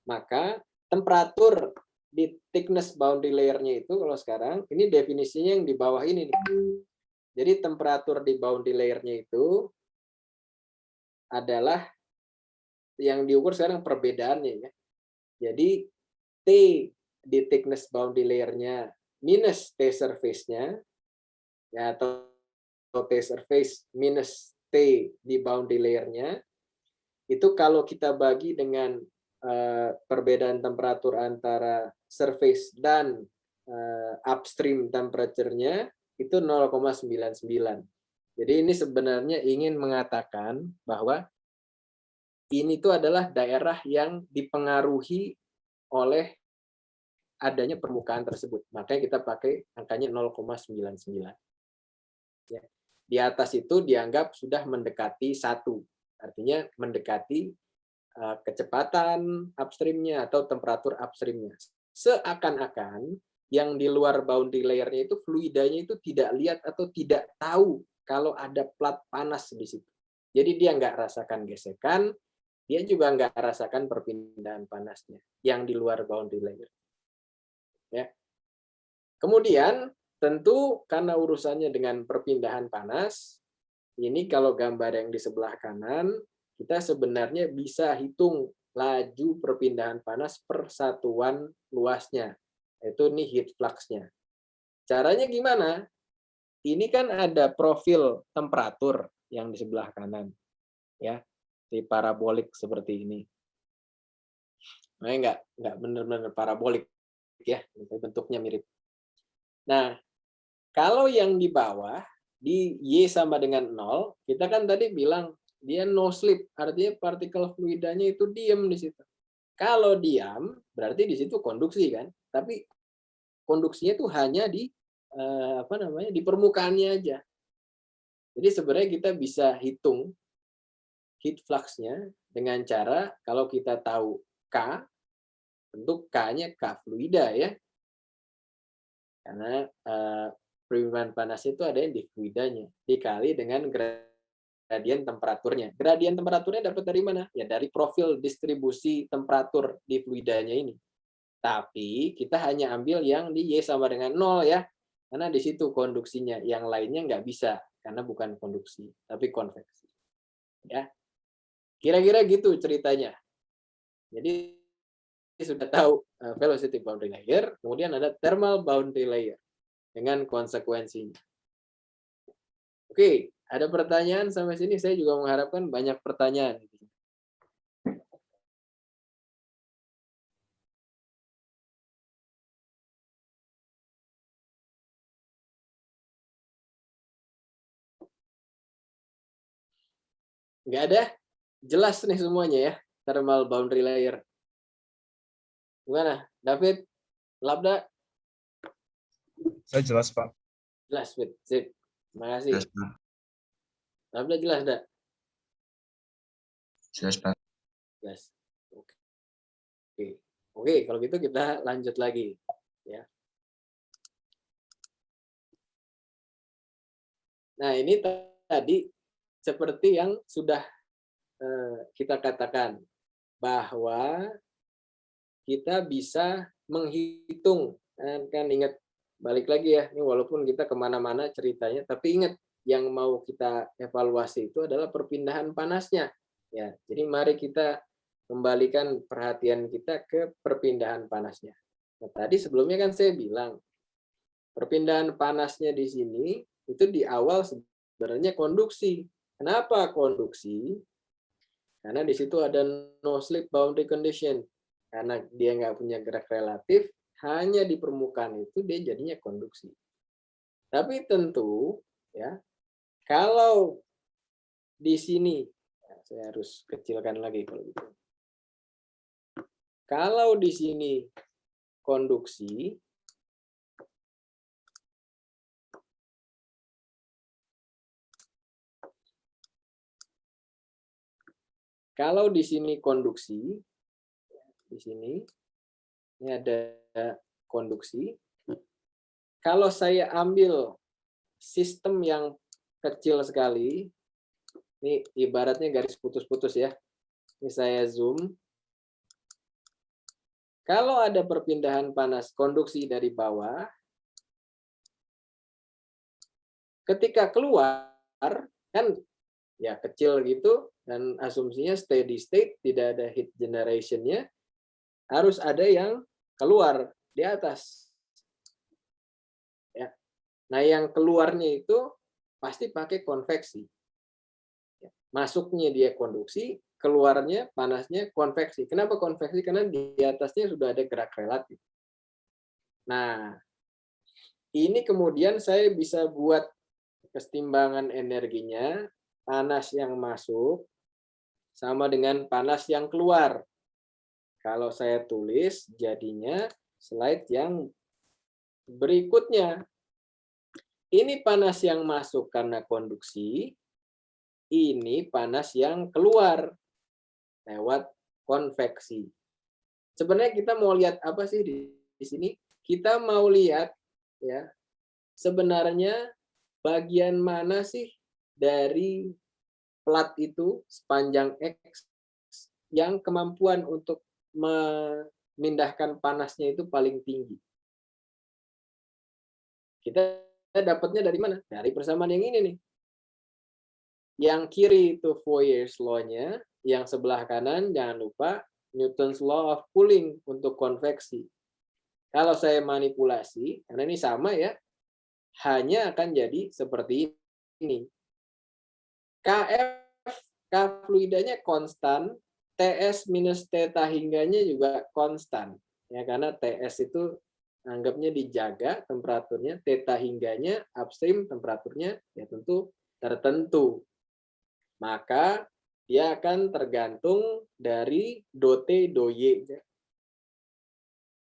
A: maka temperatur di thickness boundary layer-nya itu kalau sekarang ini definisinya yang di bawah ini nih. Jadi temperatur di boundary layer-nya itu adalah yang diukur sekarang perbedaannya ya. Jadi T di thickness boundary layer-nya minus T surface-nya ya, atau T surface minus T di boundary layer-nya, itu kalau kita bagi dengan perbedaan temperatur antara surface dan upstream temperature-nya itu 0,99. Jadi ini sebenarnya ingin mengatakan bahwa ini tuh adalah daerah yang dipengaruhi oleh adanya permukaan tersebut. Makanya kita pakai angkanya 0,99. Ya. Di atas itu dianggap sudah mendekati 1. Artinya mendekati kecepatan upstream-nya atau temperatur upstream-nya. Seakan-akan yang di luar boundary layer-nya itu fluidanya itu tidak lihat atau tidak tahu kalau ada plat panas di situ. Jadi dia nggak rasakan gesekan, dia juga nggak rasakan perpindahan panasnya yang di luar boundary layer. Ya. Kemudian tentu karena urusannya dengan perpindahan panas, ini kalau gambar yang di sebelah kanan, kita sebenarnya bisa hitung laju perpindahan panas per satuan luasnya. Itu nih heat flux-nya. Caranya gimana? Ini kan ada profil temperatur yang di sebelah kanan. Ya, di parabolik seperti ini. Nah, nggak benar-benar parabolik ya, bentuknya mirip. Nah, kalau yang di bawah di Y sama dengan 0, kita kan tadi bilang dia no slip, artinya partikel fluidanya itu diam di situ. Kalau diam, berarti di situ konduksi kan, tapi konduksinya itu hanya di di permukaannya aja. Jadi sebenarnya kita bisa hitung heat flux-nya dengan cara kalau kita tahu K, tentu K-nya K fluida ya. Karena perpindahan panas itu ada yang di fluidanya dikali dengan gradien temperaturnya. Gradien temperaturnya dapat dari mana? Ya dari profil distribusi temperatur di fluidanya ini. Tapi kita hanya ambil yang di Y sama dengan 0 ya. Karena di situ konduksinya, yang lainnya nggak bisa karena bukan konduksi, tapi konveksi. Ya. Kira-kira gitu ceritanya. Jadi sudah tahu velocity boundary layer, kemudian ada thermal boundary layer dengan konsekuensinya. Oke, ada pertanyaan sampai sini? Saya juga mengharapkan banyak pertanyaan. Nggak ada? Jelas nih semuanya ya, thermal boundary layer. Gimana? David? Labda?
B: Saya jelas, Pak.
A: Jelas, Fit. Sip. Terima kasih.
F: Jelas, Pak.
A: Labda jelas, enggak?
F: Jelas, Pak.
A: Jelas. Oke, kalau gitu kita lanjut lagi. Ya. Nah, ini tadi seperti yang sudah kita katakan bahwa kita bisa menghitung, kan ingat balik lagi ya, ini walaupun kita kemana-mana ceritanya, tapi ingat yang mau kita evaluasi itu adalah perpindahan panasnya. Ya, jadi mari kita kembalikan perhatian kita ke perpindahan panasnya. Nah, tadi sebelumnya kan saya bilang perpindahan panasnya di sini itu di awal sebenarnya konduksi. Kenapa konduksi? Karena di situ ada no slip boundary condition. Karena dia nggak punya gerak relatif, hanya di permukaan itu dia jadinya konduksi. Tapi tentu ya, kalau di sini, saya harus kecilkan lagi kalau gitu. Kalau di sini konduksi, kalau di sini konduksi, di sini ini ada konduksi. Kalau saya ambil sistem yang kecil sekali, ini ibaratnya garis putus-putus ya. Ini saya zoom. Kalau ada perpindahan panas konduksi dari bawah, ketika keluar kan ya kecil gitu dan asumsinya steady state, tidak ada heat generation-nya, harus ada yang keluar di atas. Ya. Nah, yang keluarnya itu pasti pakai konveksi. Masuknya dia konduksi, keluarnya panasnya konveksi. Kenapa konveksi? Karena di atasnya sudah ada gerak relatif. Nah, ini kemudian saya bisa buat kesetimbangan energinya, panas yang masuk sama dengan panas yang keluar. Kalau saya tulis, jadinya slide yang berikutnya. Ini panas yang masuk karena konduksi, ini panas yang keluar lewat konveksi. Sebenarnya kita mau lihat apa sih di sini? Kita mau lihat ya, sebenarnya bagian mana sih dari plat itu sepanjang X yang kemampuan untuk memindahkan panasnya itu paling tinggi. Kita dapatnya dari mana? Dari persamaan yang ini nih. Yang kiri itu Fourier's law-nya, yang sebelah kanan jangan lupa Newton's law of cooling untuk konveksi. Kalau saya manipulasi, karena ini sama ya, hanya akan jadi seperti ini. K fluidanya konstan, TS minus theta hingganya juga konstan. Ya, karena TS itu anggapnya dijaga temperaturnya, theta hingganya upstream temperaturnya ya tentu tertentu. Maka dia akan tergantung dari do T do Y.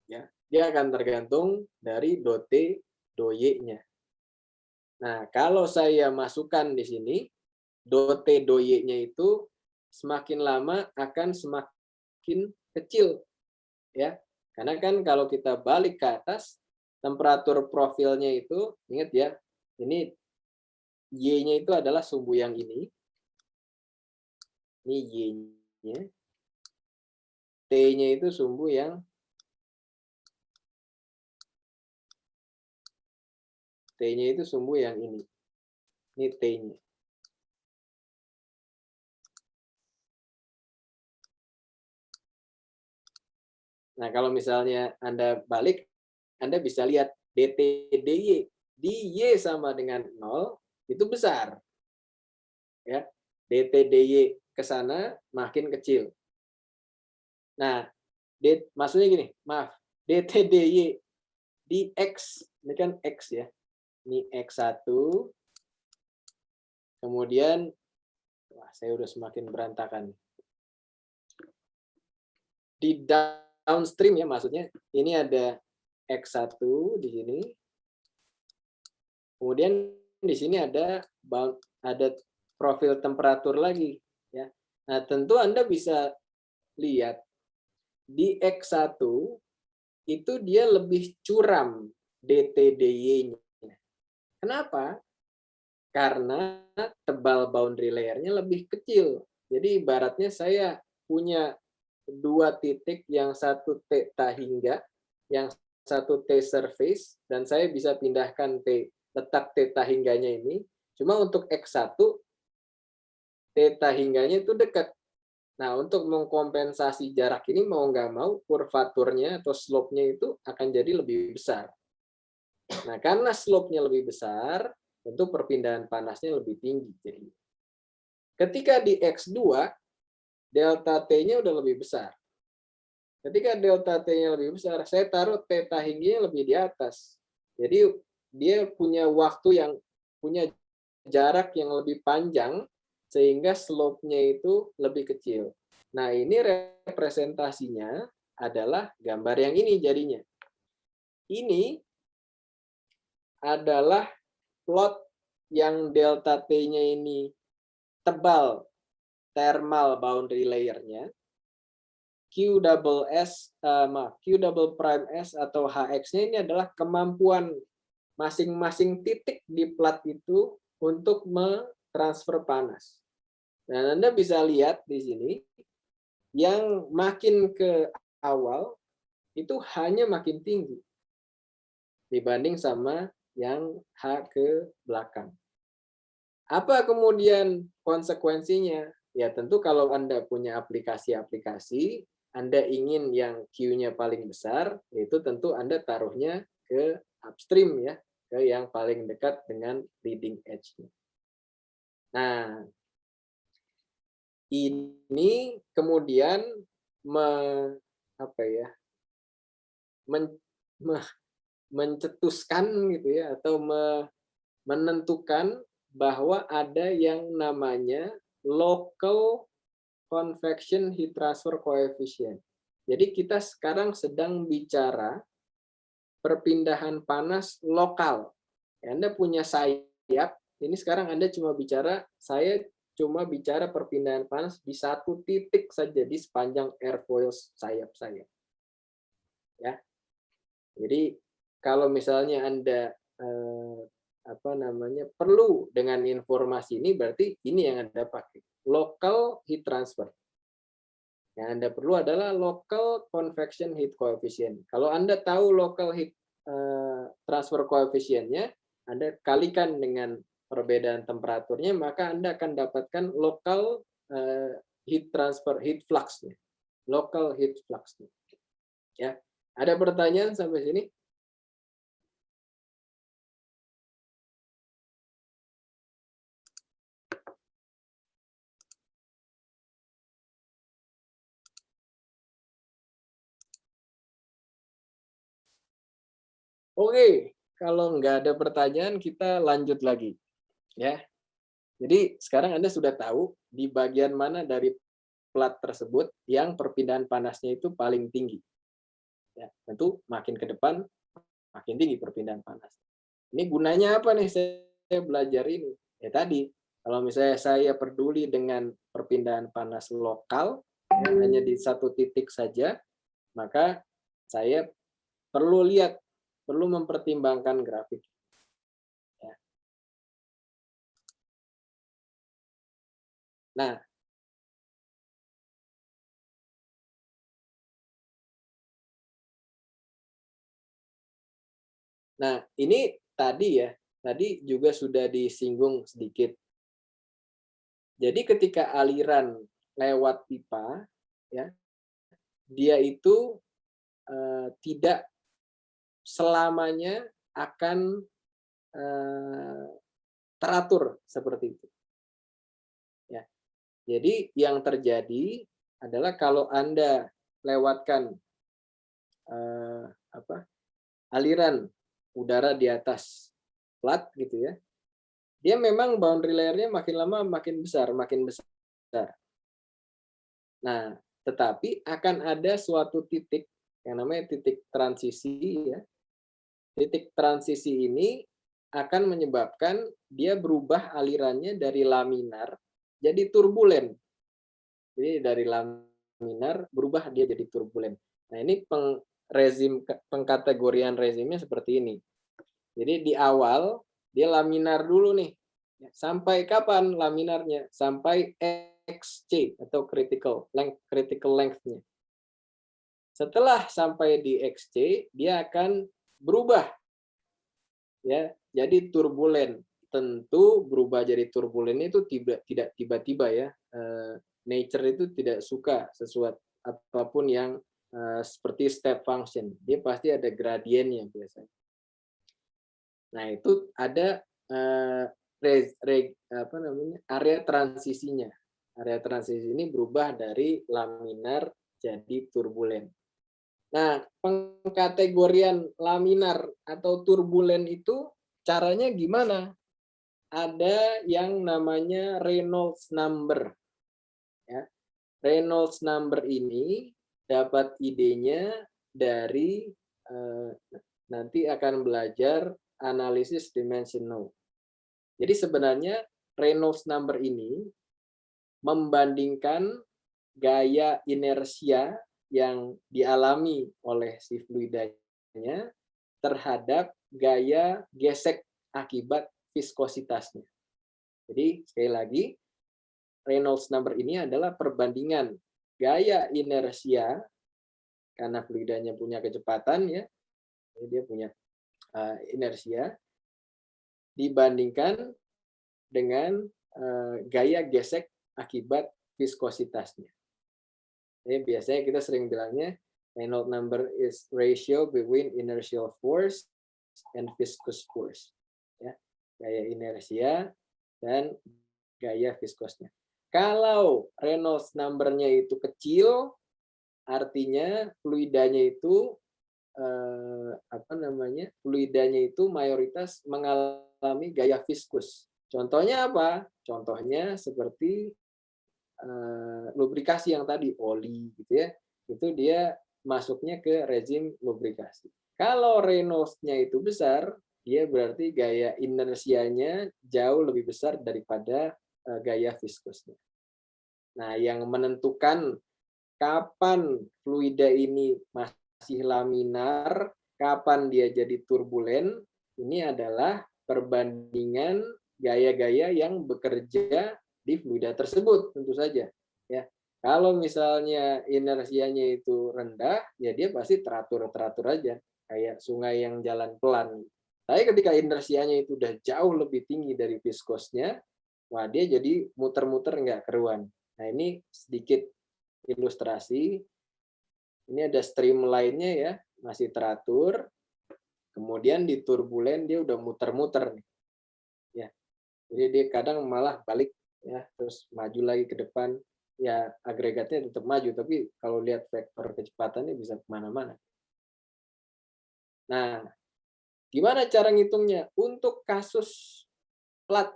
A: Ya, dia akan tergantung dari do T do Y-nya. Nah, kalau saya masukkan di sini do T do Y-nya itu semakin lama akan semakin kecil. Ya. Karena kan kalau kita balik ke atas, temperatur profilnya itu, ingat ya, ini Y-nya itu adalah sumbu yang ini. Ini Y-nya. T-nya itu sumbu yang T-nya itu sumbu yang ini. Ini T-nya. Nah, kalau misalnya Anda balik, Anda bisa lihat DT DY. Di Y sama dengan 0, itu besar. Ya, DT DY ke sana makin kecil. Nah, maksudnya gini, maaf, DT DY di X, ini kan X ya. Ini X1, kemudian, wah, saya udah semakin berantakan. Di downstream ya, maksudnya, ini ada X1 di sini, kemudian di sini ada profil temperatur lagi. Ya. Nah, tentu Anda bisa lihat di X1 itu dia lebih curam DT/DY-nya. Kenapa? Karena tebal boundary layer-nya lebih kecil. Jadi ibaratnya saya punya dua titik, yang satu theta hingga, yang satu T surface, dan saya bisa pindahkan letak theta hingganya ini. Cuma untuk X1, theta hingganya itu dekat. Nah, untuk mengkompensasi jarak ini mau nggak mau, kurvaturnya atau slope-nya itu akan jadi lebih besar. Nah, karena slope-nya lebih besar, tentu perpindahan panasnya lebih tinggi. Jadi, ketika di X2, delta T-nya udah lebih besar. Ketika delta T-nya lebih besar, saya taruh theta hingganya lebih di atas. Jadi, dia punya waktu yang punya jarak yang lebih panjang, sehingga slope-nya itu lebih kecil. Nah, ini representasinya adalah gambar yang ini jadinya. Ini adalah plot yang delta T-nya ini tebal thermal boundary layer-nya. Q double prime S atau HX-nya ini adalah kemampuan masing-masing titik di plat itu untuk mentransfer panas. Dan Anda bisa lihat di sini, yang makin ke awal itu hanya makin tinggi dibanding sama yang H ke belakang. Apa kemudian konsekuensinya? Ya tentu kalau Anda punya aplikasi-aplikasi, Anda ingin yang Q-nya paling besar, itu tentu Anda taruhnya ke upstream ya, ke yang paling dekat dengan leading edge-nya. Nah, ini kemudian mencetuskan gitu ya, atau menentukan bahwa ada yang namanya local convection heat transfer coefficient. Jadi kita sekarang sedang bicara perpindahan panas lokal. Anda punya sayap, ini sekarang Anda cuma bicara, saya cuma bicara perpindahan panas di satu titik saja di sepanjang airfoil sayap saya. Ya. Jadi kalau misalnya Anda perlu dengan informasi ini, berarti ini yang Anda pakai, local heat transfer. Yang Anda perlu adalah local convection heat coefficient. Kalau Anda tahu local heat transfer coefficient-nya, Anda kalikan dengan perbedaan temperaturnya, maka Anda akan dapatkan local heat transfer, heat flux-nya. Local heat flux-nya. Ya. Ada pertanyaan sampai sini? Oke, kalau nggak ada pertanyaan, kita lanjut lagi. Ya. Jadi sekarang Anda sudah tahu di bagian mana dari plat tersebut yang perpindahan panasnya itu paling tinggi. Ya, tentu makin ke depan makin tinggi perpindahan panas. Ini gunanya apa nih saya belajar ini? Ya tadi, kalau misalnya saya peduli dengan perpindahan panas lokal, yang hanya di satu titik saja, maka saya perlu mempertimbangkan grafik. Ya. Nah, ini tadi juga sudah disinggung sedikit. Jadi ketika aliran lewat pipa, ya, dia itu tidak selamanya akan teratur seperti itu. Ya. Jadi yang terjadi adalah kalau Anda lewatkan aliran udara di atas plat gitu ya, dia memang boundary layer-nya makin lama makin besar. Nah, tetapi akan ada suatu titik yang namanya titik transisi ya. Titik transisi ini akan menyebabkan dia berubah alirannya dari laminar jadi turbulen. Jadi dari laminar berubah dia jadi turbulen. Nah, ini pengkategorian rezimnya seperti ini. Jadi di awal dia laminar dulu nih. Sampai kapan laminarnya? Sampai XC atau critical length-nya. Setelah sampai di XC, dia akan berubah ya, jadi turbulen. tentu berubah jadi turbulen itu tidak tiba-tiba ya. Nature itu tidak suka sesuatu apapun yang seperti step function. Dia pasti ada gradiennya biasanya. Nah, itu ada area transisinya. Area transisi ini berubah dari laminar jadi turbulen. Nah, pengkategorian laminar atau turbulen itu caranya gimana? Ada yang namanya Reynolds number. Ya. Reynolds number ini dapat idenya dari nanti akan belajar analisis dimensional. Jadi sebenarnya Reynolds number ini membandingkan gaya inersia yang dialami oleh si fluidanya terhadap gaya gesek akibat viskositasnya. Jadi sekali lagi, Reynolds number ini adalah perbandingan gaya inersia karena fluidanya punya kecepatan ya, dia punya inersia dibandingkan dengan gaya gesek akibat viskositasnya. Jadi biasanya kita sering bilangnya Reynolds number is ratio between inertial force and viscous force. Ya, gaya inersia dan gaya viskosnya. Kalau Reynolds number-nya itu kecil, artinya fluidanya itu fluidanya itu mayoritas mengalami gaya viskus. Contohnya apa? Contohnya seperti lubrikasi yang tadi, oli gitu ya. Itu dia masuknya ke rezim lubrikasi. Kalau Reynolds-nya itu besar, dia berarti gaya inersianya jauh lebih besar daripada gaya viskusnya. Nah, yang menentukan kapan fluida ini masih laminar, kapan dia jadi turbulen, ini adalah perbandingan gaya-gaya yang bekerja di fluida tersebut tentu saja. Ya, kalau misalnya inersianya itu rendah, ya dia pasti teratur-teratur aja, kayak sungai yang jalan pelan. Tapi ketika inersianya itu udah jauh lebih tinggi dari viskosnya, wah dia jadi muter-muter nggak keruan. Nah ini sedikit ilustrasi. Ini ada streamline-nya ya, masih teratur. Kemudian di turbulen dia udah muter-muter nih. Ya. Jadi dia kadang malah balik ya, terus maju lagi ke depan. Ya agregatnya tetap maju, tapi kalau lihat vektor kecepatannya bisa kemana-mana. Nah, gimana cara ngitungnya? Untuk kasus plat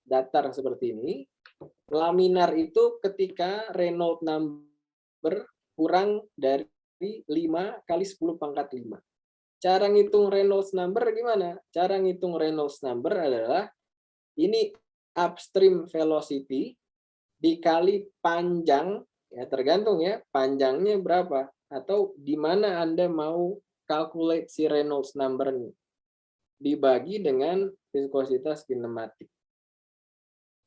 A: datar seperti ini, laminar itu ketika Reynolds number kurang dari 5 kali 10 pangkat 5. Cara ngitung Reynolds number gimana? Cara ngitung Reynolds number adalah ini upstream velocity dikali panjang, ya tergantung ya, panjangnya berapa, atau di mana Anda mau calculate si Reynolds number-nya. Dibagi dengan viskositas kinematik.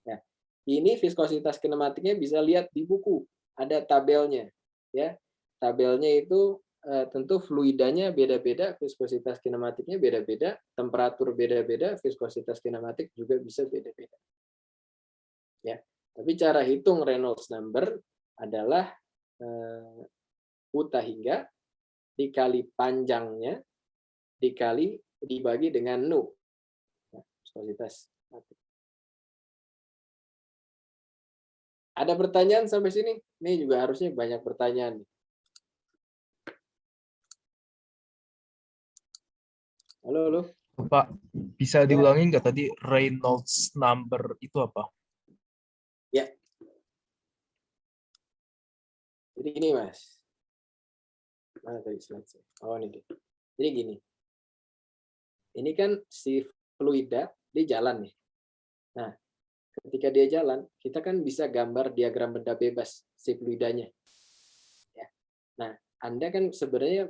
A: Ya, ini viskositas kinematiknya bisa lihat di buku, ada tabelnya. Ya, tabelnya itu tentu fluidanya beda-beda, viskositas kinematiknya beda-beda, temperatur beda-beda, viskositas kinematik juga bisa beda-beda. Ya, tapi cara hitung Reynolds number adalah U hingga dikali panjangnya dibagi dengan nu. Ya, viskositas kinematik. Ada pertanyaan sampai sini? Ini juga harusnya banyak pertanyaan. Halo.
B: Pak, bisa diulangi nggak tadi Reynolds number itu apa?
A: Ya. Jadi gini, Mas. Mana tadi slide? Oh, ini dia. Jadi gini. Ini kan si fluida, dia jalan nih. Nah, ketika dia jalan, kita kan bisa gambar diagram benda bebas si fluidanya. Ya. Nah, Anda kan sebenarnya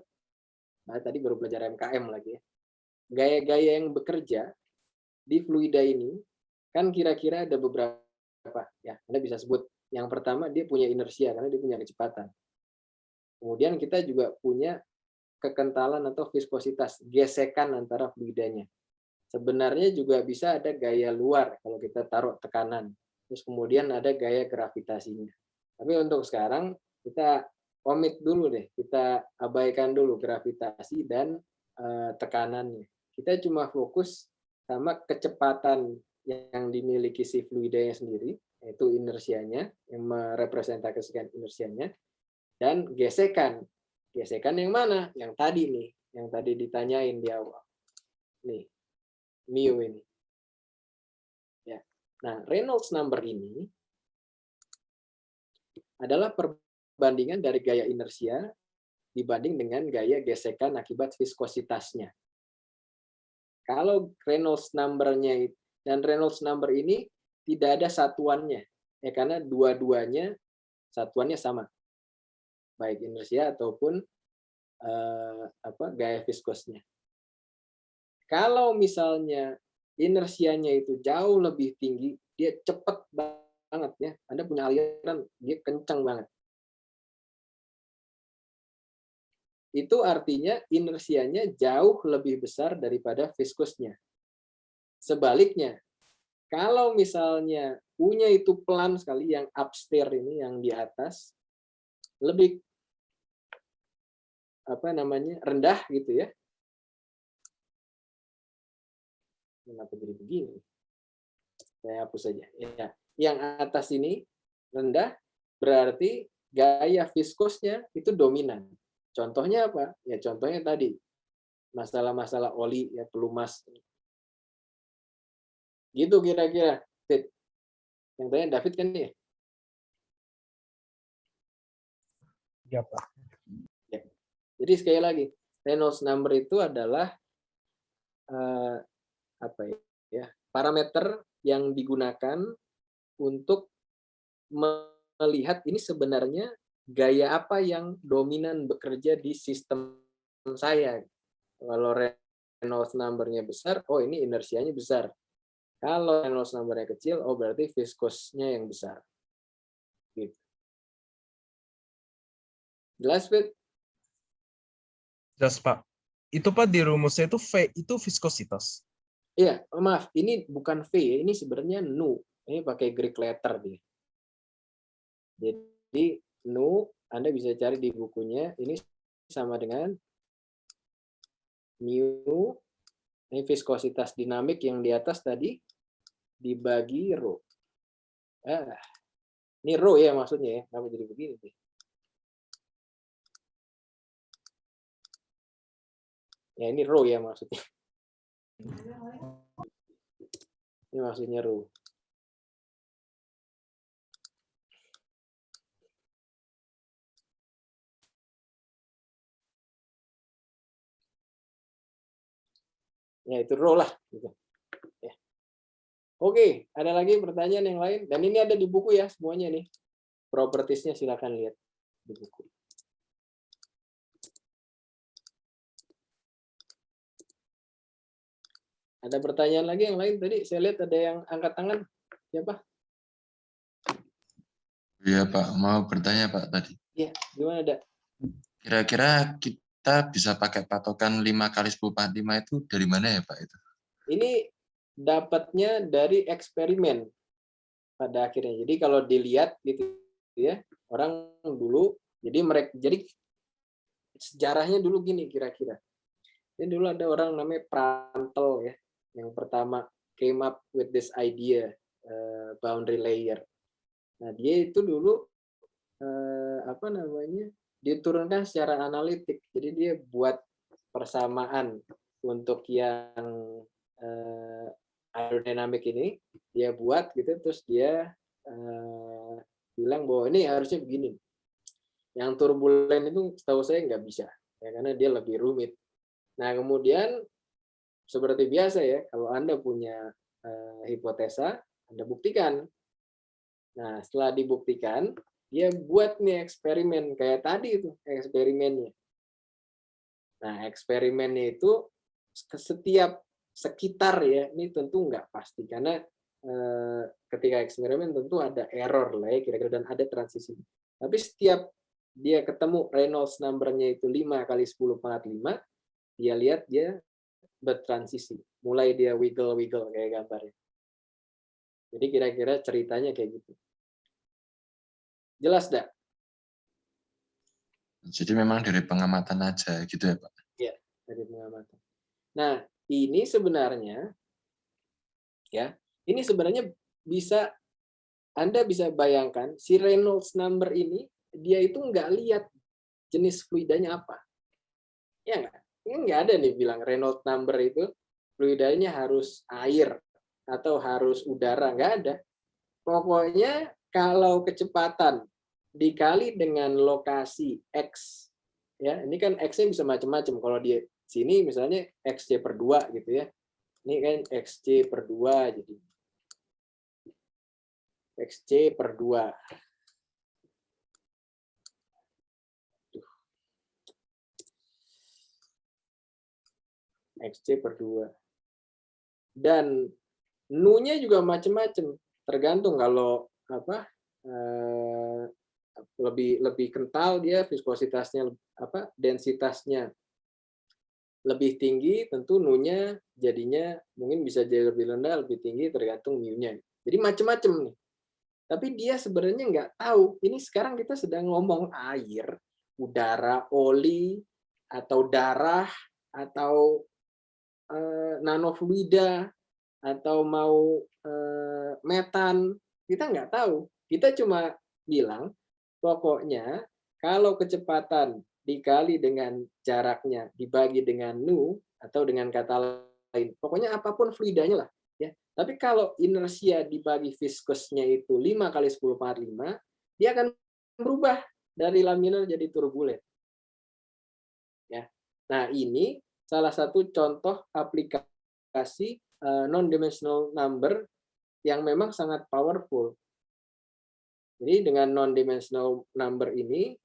A: tadi baru belajar MKM lagi ya. Gaya-gaya yang bekerja di fluida ini kan kira-kira ada beberapa ya. Anda bisa sebut. Yang pertama dia punya inersia karena dia punya kecepatan. Kemudian kita juga punya kekentalan atau viskositas, gesekan antara fluidanya. Sebenarnya juga bisa ada gaya luar kalau kita taruh tekanan. Terus kemudian ada gaya gravitasinya. Tapi untuk sekarang kita komit dulu deh, kita abaikan dulu gravitasi dan tekanannya. Kita cuma fokus sama kecepatan yang dimiliki si fluidanya sendiri, yaitu inersianya, yang merepresentasikan inersianya, dan gesekan. Gesekan yang mana? Yang tadi nih, yang tadi ditanyain di awal. Nih, mu ini. Ya. Nah, Reynolds number ini adalah perbandingan dari gaya inersia dibanding dengan gaya gesekan akibat viskositasnya. Kalau Reynolds number-nya dan Reynolds number ini tidak ada satuannya, ya karena dua-duanya satuannya sama, baik inersia ataupun gaya viskosnya. Kalau misalnya inersianya itu jauh lebih tinggi, dia cepat banget ya, Anda punya aliran, dia kencang banget. Itu artinya inersianya jauh lebih besar daripada viskosnya. Sebaliknya, kalau misalnya U-nya itu pelan sekali, yang upstairs ini, yang di atas, lebih rendah gitu ya. Kenapa jadi begini? Saya hapus saja. Ya. Yang atas ini rendah, berarti gaya viskosnya itu dominan. Contohnya apa? Ya contohnya tadi, masalah-masalah oli, ya pelumas. Gitu kira-kira. Yang tanya David kan ya?
B: Ya, Pak.
A: Ya. Jadi sekali lagi, Reynolds number itu adalah parameter yang digunakan untuk melihat ini sebenarnya gaya apa yang dominan bekerja di sistem saya. Kalau Reynolds number-nya besar, oh ini inersianya besar. Kalau Reynolds number-nya kecil, oh berarti viskosnya yang besar. Gitu. Jelas, Fit?
B: Jelas, Pak. Itu Pak di rumusnya itu V itu viskositas.
A: Iya, maaf, ini bukan V, ini sebenarnya nu. Ini pakai Greek letter dia. Jadi nu Anda bisa cari di bukunya, ini sama dengan mu, ini viskositas dinamik yang di atas tadi dibagi rho. Ini rho ya maksudnya ya, kenapa jadi begini sih? Ya ini rho ya maksudnya. Ini maksudnya rho. Ya itu rho lah. Gitu. Ya. Oke, ada lagi pertanyaan yang lain? Dan ini ada di buku ya semuanya nih. Propertiesnya silakan lihat di buku. Ada pertanyaan lagi yang lain tadi? Saya lihat ada yang angkat tangan. Siapa?
F: Iya Pak, mau bertanya Pak tadi.
A: Iya, gimana ada?
F: Kira-kira kita bisa pakai patokan 5x10⁴ itu dari mana ya Pak itu?
A: Ini dapatnya dari eksperimen pada akhirnya. Jadi kalau dilihat gitu ya, orang dulu jadi sejarahnya dulu gini kira-kira. Ini dulu ada orang namanya Prandtl ya, yang pertama came up with this idea boundary layer. Nah, dia itu dulu diturunkan secara analitik. Jadi dia buat persamaan untuk yang aerodinamik ini, dia buat gitu, terus dia bilang bahwa ini harusnya begini. Yang turbulen itu setahu saya nggak bisa, ya, karena dia lebih rumit. Nah, kemudian seperti biasa ya, kalau Anda punya hipotesa, Anda buktikan. Nah, setelah dibuktikan, dia buat nih eksperimen kayak tadi itu eksperimennya. Nah, eksperimennya itu setiap sekitar ya, ini tentu nggak pasti karena ketika eksperimen tentu ada error lah ya kira-kira dan ada transisi. Tapi setiap dia ketemu Reynolds number-nya itu 5x10⁵, dia lihat dia bertransisi, mulai dia wiggle kayak gambarnya. Jadi kira-kira ceritanya kayak gitu. Jelas dah?
F: Jadi memang dari pengamatan aja gitu ya Pak?
A: Iya, dari pengamatan. Nah, ini sebenarnya bisa Anda bisa bayangkan si Reynolds number ini dia itu nggak lihat jenis fluidanya apa. Ya nggak? Ini nggak ada nih bilang Reynolds number itu fluidanya harus air atau harus udara, nggak ada. Pokoknya kalau kecepatan dikali dengan lokasi X, ya ini kan X-nya bisa macam-macam. Kalau di sini misalnya XC/2 gitu ya. Ini kan XC/2 jadi XC/2. XC/2. Dan nu-nya juga macam-macam, tergantung kalau lebih kental dia viskositasnya densitasnya lebih tinggi, tentu nu-nya jadinya mungkin bisa jadi lebih rendah, lebih tinggi tergantung mu-nya. Jadi macam-macam nih. Tapi dia sebenarnya nggak tahu. Ini sekarang kita sedang ngomong air, udara, oli, atau darah, atau nanofluida, atau mau metan. Kita nggak tahu. Kita cuma bilang, pokoknya kalau kecepatan dikali dengan jaraknya dibagi dengan nu, atau dengan kata lain, pokoknya apapun fluidanya lah. Ya. Tapi kalau inersia dibagi viskusnya itu 5 kali 10⁻⁵, dia akan berubah dari laminar jadi turbulen. Ya. Nah, ini salah satu contoh aplikasi non-dimensional number yang memang sangat powerful. Jadi dengan non-dimensional number ini,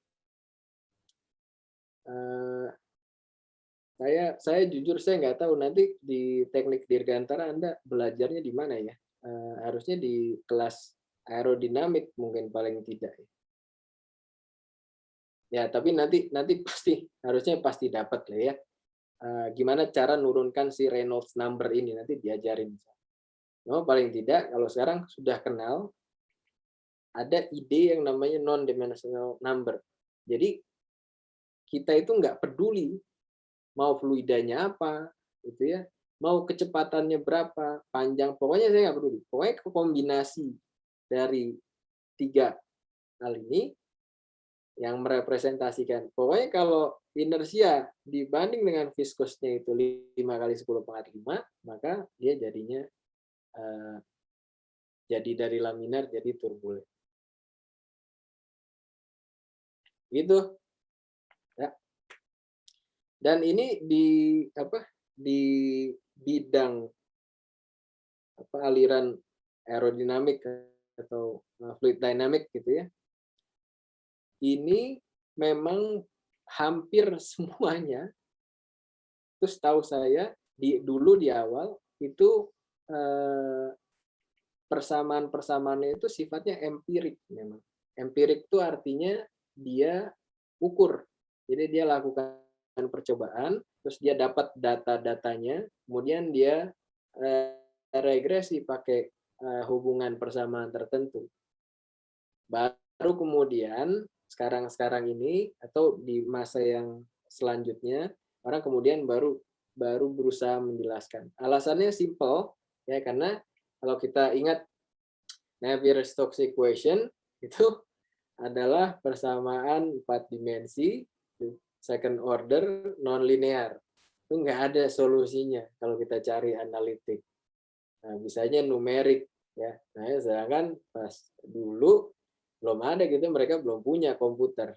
A: saya jujur saya nggak tahu nanti di teknik dirgantara Anda belajarnya di mana ya. Harusnya di kelas aerodinamik mungkin paling tidak. Ya, tapi nanti harusnya pasti dapat lah ya. Gimana cara nurunkan si Reynolds number ini nanti diajarin. Paling tidak kalau sekarang sudah kenal ada ide yang namanya non-dimensional number. Jadi kita itu nggak peduli mau fluidanya apa, gitu ya, mau kecepatannya berapa, panjang, pokoknya saya nggak peduli. Pokoknya kombinasi dari 3 hal ini yang merepresentasikan. Pokoknya kalau inersia dibanding dengan viskusnya itu 5 kali 10⁻⁵, maka dia jadinya jadi dari laminar jadi turbulen. Gitu. Ya. Dan ini di bidang aliran aerodinamik atau fluid dynamic gitu ya. Ini memang hampir semuanya, terus tahu saya dulu di awal itu persamaan-persamaannya itu sifatnya empirik memang. Empirik itu artinya dia ukur. Jadi dia lakukan percobaan, terus dia dapat data-datanya, kemudian dia regresi pakai hubungan persamaan tertentu. Baru kemudian sekarang ini atau di masa yang selanjutnya orang kemudian baru berusaha menjelaskan. Alasannya simple ya, karena kalau kita ingat Navier-Stokes equation itu adalah persamaan 4 dimensi second order non-linear. Itu nggak ada solusinya kalau kita cari analitik. Nah, bisanya numerik ya. Nah, sedangkan pas dulu belum ada gitu, mereka belum punya komputer.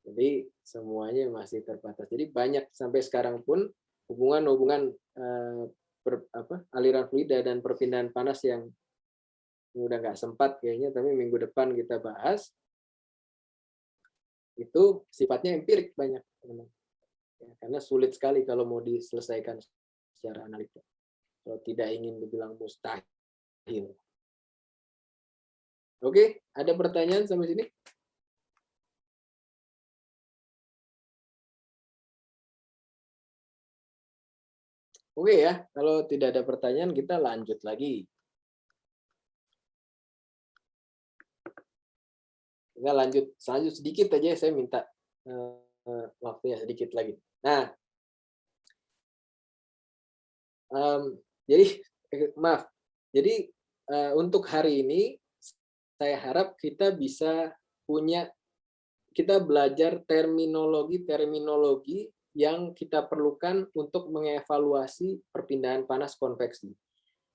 A: Jadi semuanya masih terbatas. Jadi banyak sampai sekarang pun hubungan aliran fluida dan perpindahan panas yang udah nggak sempat kayaknya, tapi minggu depan kita bahas, itu sifatnya empirik banyak. Ya, karena sulit sekali kalau mau diselesaikan secara analitik. Kalau tidak ingin dibilang mustahil. Oke, ada pertanyaan sampai sini? Oke ya, kalau tidak ada pertanyaan kita lanjut lagi. Kita lanjut sedikit aja, saya minta waktunya sedikit lagi. Nah, jadi maaf. Jadi untuk hari ini saya harap kita bisa kita belajar terminologi yang kita perlukan untuk mengevaluasi perpindahan panas konveksi.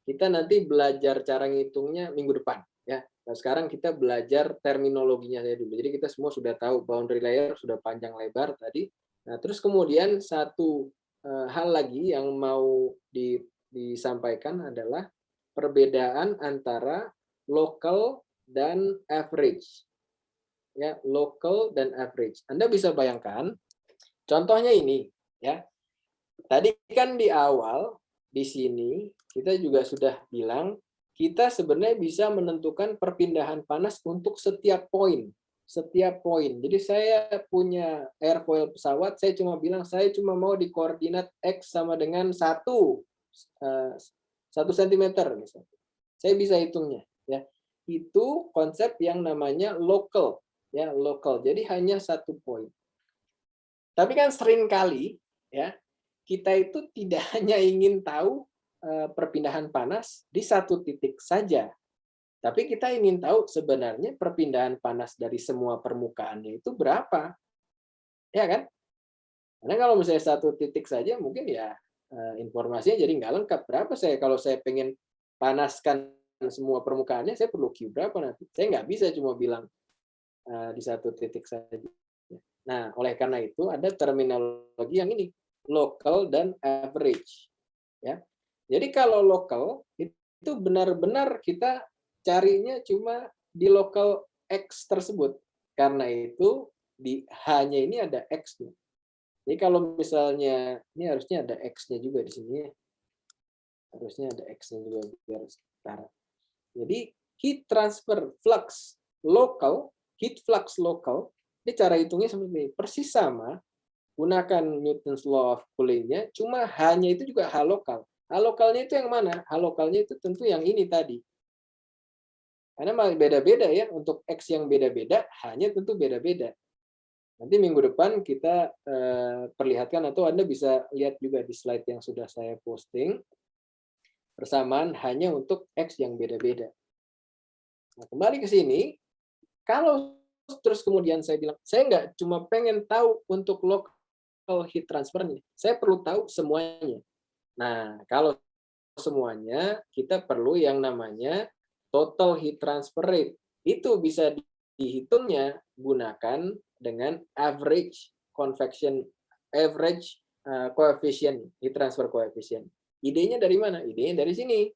A: Kita nanti belajar cara ngitungnya minggu depan, ya. Nah, sekarang kita belajar terminologinya saja dulu. Jadi kita semua sudah tahu boundary layer, sudah panjang lebar tadi. Nah, terus kemudian satu hal lagi yang mau disampaikan adalah perbedaan antara local dan average. Ya, local dan average. Anda bisa bayangkan contohnya ini, ya. Tadi kan di awal di sini kita juga sudah bilang kita sebenarnya bisa menentukan perpindahan panas untuk setiap poin. Setiap poin. Jadi saya punya airfoil pesawat, saya cuma bilang saya cuma mau di koordinat X sama dengan 1 cm misalnya. Saya bisa hitungnya, ya. Itu konsep yang namanya local, ya, local. Jadi hanya 1 poin. Tapi kan sering kali, ya, kita itu tidak hanya ingin tahu perpindahan panas di 1 titik saja, tapi kita ingin tahu sebenarnya perpindahan panas dari semua permukaannya itu berapa, ya kan? Karena kalau misalnya 1 titik saja, mungkin ya informasinya jadi nggak lengkap. Berapa kalau saya pengen panaskan semua permukaannya, saya perlu Q berapa nanti? Saya nggak bisa cuma bilang di 1 titik saja. Nah, oleh karena itu ada terminologi yang ini, local dan average. Ya. Jadi kalau local itu benar-benar kita carinya cuma di local X tersebut. Karena itu hanya ini ada X-nya. Jadi kalau misalnya ini harusnya ada X-nya juga di sini. Harusnya ada X-nya juga biar setara. Jadi heat transfer flux local, heat flux local, ini cara hitungnya seperti ini. Persis sama, gunakan Newton's law of cooling-nya, cuma hanya itu juga H lokal. H lokalnya itu yang mana? H lokalnya itu tentu yang ini tadi. Karena beda-beda ya, untuk X yang beda-beda, hanya tentu beda-beda. Nanti minggu depan kita perlihatkan, atau Anda bisa lihat juga di slide yang sudah saya posting, persamaan hanya untuk X yang beda-beda. Nah, kembali ke sini, kalau terus kemudian saya bilang, saya nggak cuma pengen tahu untuk local heat transfernya, saya perlu tahu semuanya. Nah, kalau semuanya, kita perlu yang namanya total heat transfer rate. Itu bisa dihitungnya gunakan dengan average convection, average coefficient, heat transfer coefficient. Idenya dari mana? Idenya dari sini.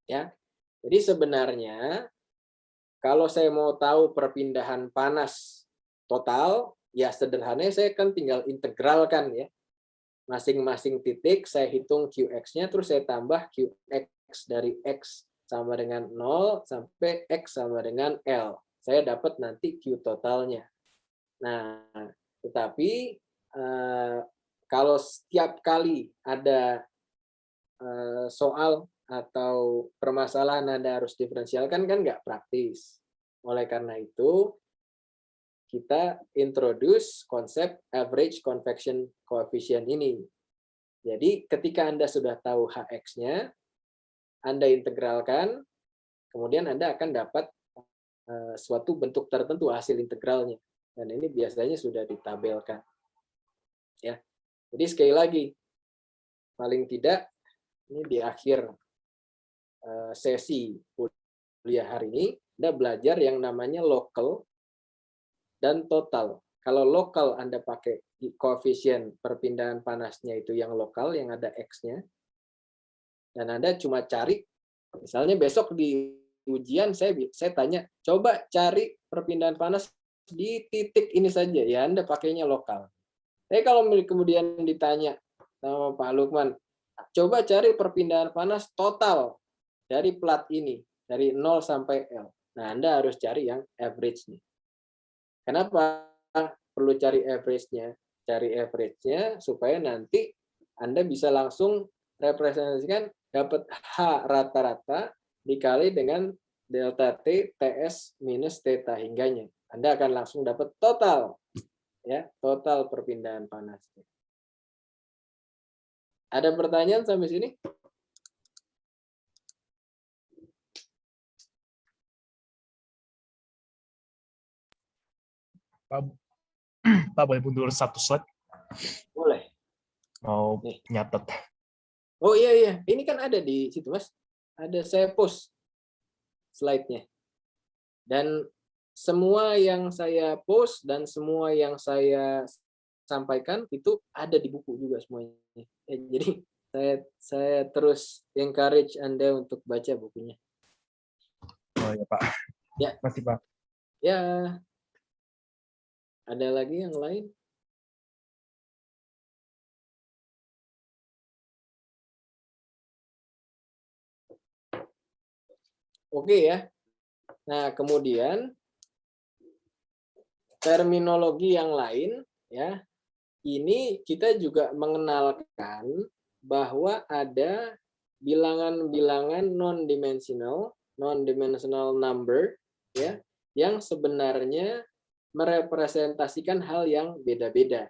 A: Ya. Jadi sebenarnya kalau saya mau tahu perpindahan panas total, ya sederhananya saya kan tinggal integralkan ya. Masing-masing titik saya hitung Qx-nya, terus saya tambah Qx dari X sama dengan 0 sampai X sama dengan L. Saya dapat nanti Q totalnya. Nah, tetapi kalau setiap kali ada soal atau permasalahan Anda harus diferensialkan, kan nggak praktis. Oleh karena itu, kita introduce konsep average convection coefficient ini. Jadi ketika Anda sudah tahu Hx-nya, Anda integralkan, kemudian Anda akan dapat suatu bentuk tertentu hasil integralnya. Dan ini biasanya sudah ditabelkan. Ya. Jadi sekali lagi, paling tidak ini di akhir sesi kuliah hari ini, Anda belajar yang namanya local dan total. Kalau lokal Anda pakai koefisien perpindahan panasnya itu yang lokal, yang ada X-nya. Dan Anda cuma cari, misalnya besok di ujian saya tanya, coba cari perpindahan panas di titik ini saja, ya Anda pakainya lokal. Tapi kalau kemudian ditanya sama Pak Lukman, coba cari perpindahan panas total dari plat ini, dari 0 sampai L. Nah, Anda harus cari yang average-nya. Kenapa perlu cari average-nya? Cari average-nya supaya nanti Anda bisa langsung representasikan dapat H rata-rata dikali dengan delta T, TS minus theta hingganya. Anda akan langsung dapat total, ya, total perpindahan panas. Ada pertanyaan sampai sini?
B: Pak boleh mundur satu slide,
A: Boleh.
B: mau
A: Nih.
B: nyatet.
A: Oh iya, ini kan ada di situ Mas. Ada saya post slide-nya. Dan semua yang saya post dan semua yang saya sampaikan itu ada di buku juga semuanya. Jadi saya terus encourage Anda untuk baca bukunya.
B: Oh ya Pak.
A: Ya.
B: Masih Pak.
A: Ya. Ada lagi yang lain? Oke ya. Nah, kemudian terminologi yang lain ya. Ini kita juga mengenalkan bahwa ada bilangan-bilangan non-dimensional number ya, yang sebenarnya merepresentasikan hal yang beda-beda.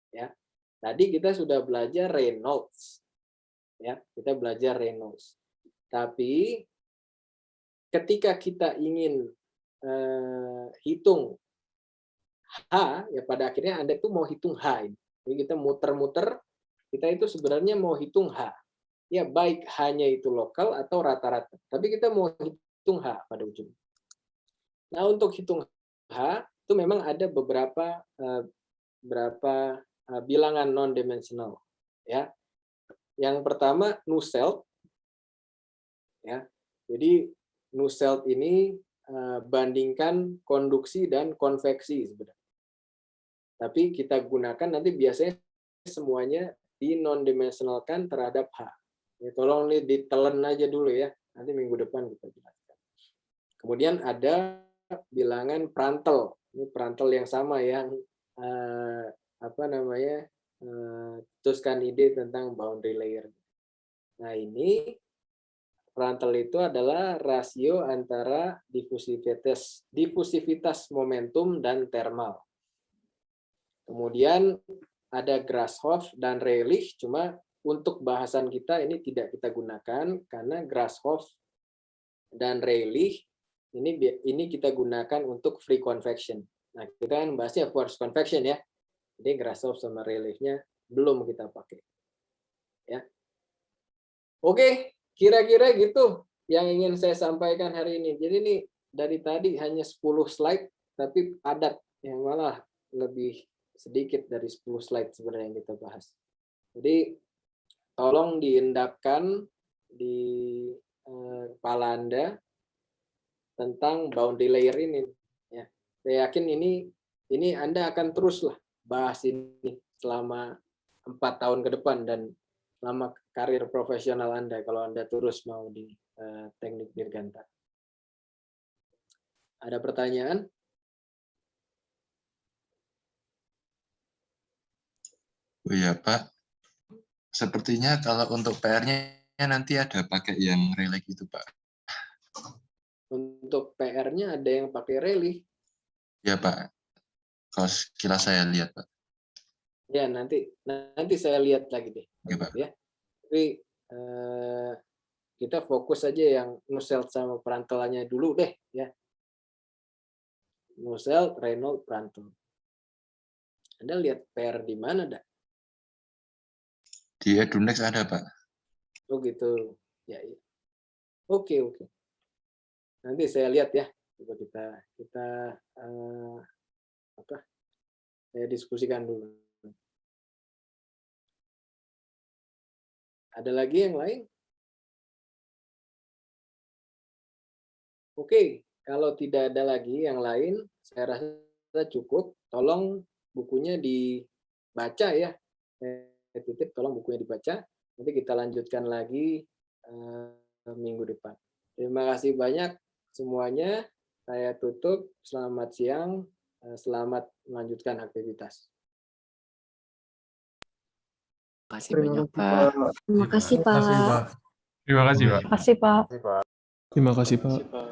A: Ya. Tadi kita sudah belajar Reynolds. Ya, kita belajar Reynolds. Tapi ketika kita ingin hitung H, ya pada akhirnya Anda itu mau hitung H ini. Jadi kita muter-muter, kita itu sebenarnya mau hitung H. Ya baik H-nya itu lokal atau rata-rata. Tapi kita mau hitung H pada ujungnya. Nah untuk hitung H, itu memang ada beberapa bilangan non-dimensional. Ya. Yang pertama, Nusselt. Ya. Jadi Nusselt ini bandingkan konduksi dan konveksi sebenarnya. Tapi kita gunakan nanti biasanya semuanya di non-dimensionalkan terhadap H. Ya, tolong nih ditelan aja dulu ya. Nanti minggu depan kita jelaskan. Kemudian ada bilangan Prandtl. Ini Prandtl yang sama yang teruskan ide tentang boundary layer. Nah ini Prandtl itu adalah rasio antara difusivitas momentum dan thermal. Kemudian ada Grashof dan Rayleigh, cuma untuk bahasan kita ini tidak kita gunakan karena Grashof dan Rayleigh ini kita gunakan untuk free convection. Nah, kita kan bahasnya forced convection ya. Jadi Grashof sama Rayleigh-nya belum kita pakai. Ya. Oke, kira-kira gitu yang ingin saya sampaikan hari ini. Jadi ini dari tadi hanya 10 slide tapi padat, yang malah lebih sedikit dari 10 slide sebenarnya yang kita bahas. Jadi tolong diendapkan di kepala Anda tentang boundary layer ini. Ya, saya yakin ini Anda akan teruslah bahas ini selama 4 tahun ke depan dan selama karir profesional Anda kalau Anda terus mau di teknik dirgantara. Ada pertanyaan?
F: Oh iya Pak, sepertinya kalau untuk PR-nya nanti ada pakai yang relay gitu Pak.
A: Untuk PR-nya ada yang pakai Rayleigh.
F: Ya Pak, kalau sekilas saya lihat Pak.
A: Ya nanti saya lihat lagi deh.
F: Ya, Pak.
A: Ya. Tapi kita fokus aja yang Nusselt sama Prandtl-nya dulu deh ya. Nusselt, Reynolds, Prandtl. Anda lihat PR di mana dah?
F: Di Edunex ada Pak.
A: Oh gitu. Ya, ya. Oke. Nanti saya lihat ya. Coba kita saya diskusikan dulu. Ada lagi yang lain? Oke, kalau tidak ada lagi yang lain, saya rasa cukup. Tolong bukunya dibaca ya. Saya titip, tolong bukunya dibaca. Nanti kita lanjutkan lagi minggu depan. Terima kasih banyak semuanya. Saya tutup. Selamat siang. Selamat melanjutkan aktivitas.
G: Makasih banyak, Pak.
H: Terima kasih, Pak.
C: Terima kasih, Pak.
B: Terima kasih, Pak.
H: Terima kasih, Pak.
C: Terima kasih, Pak.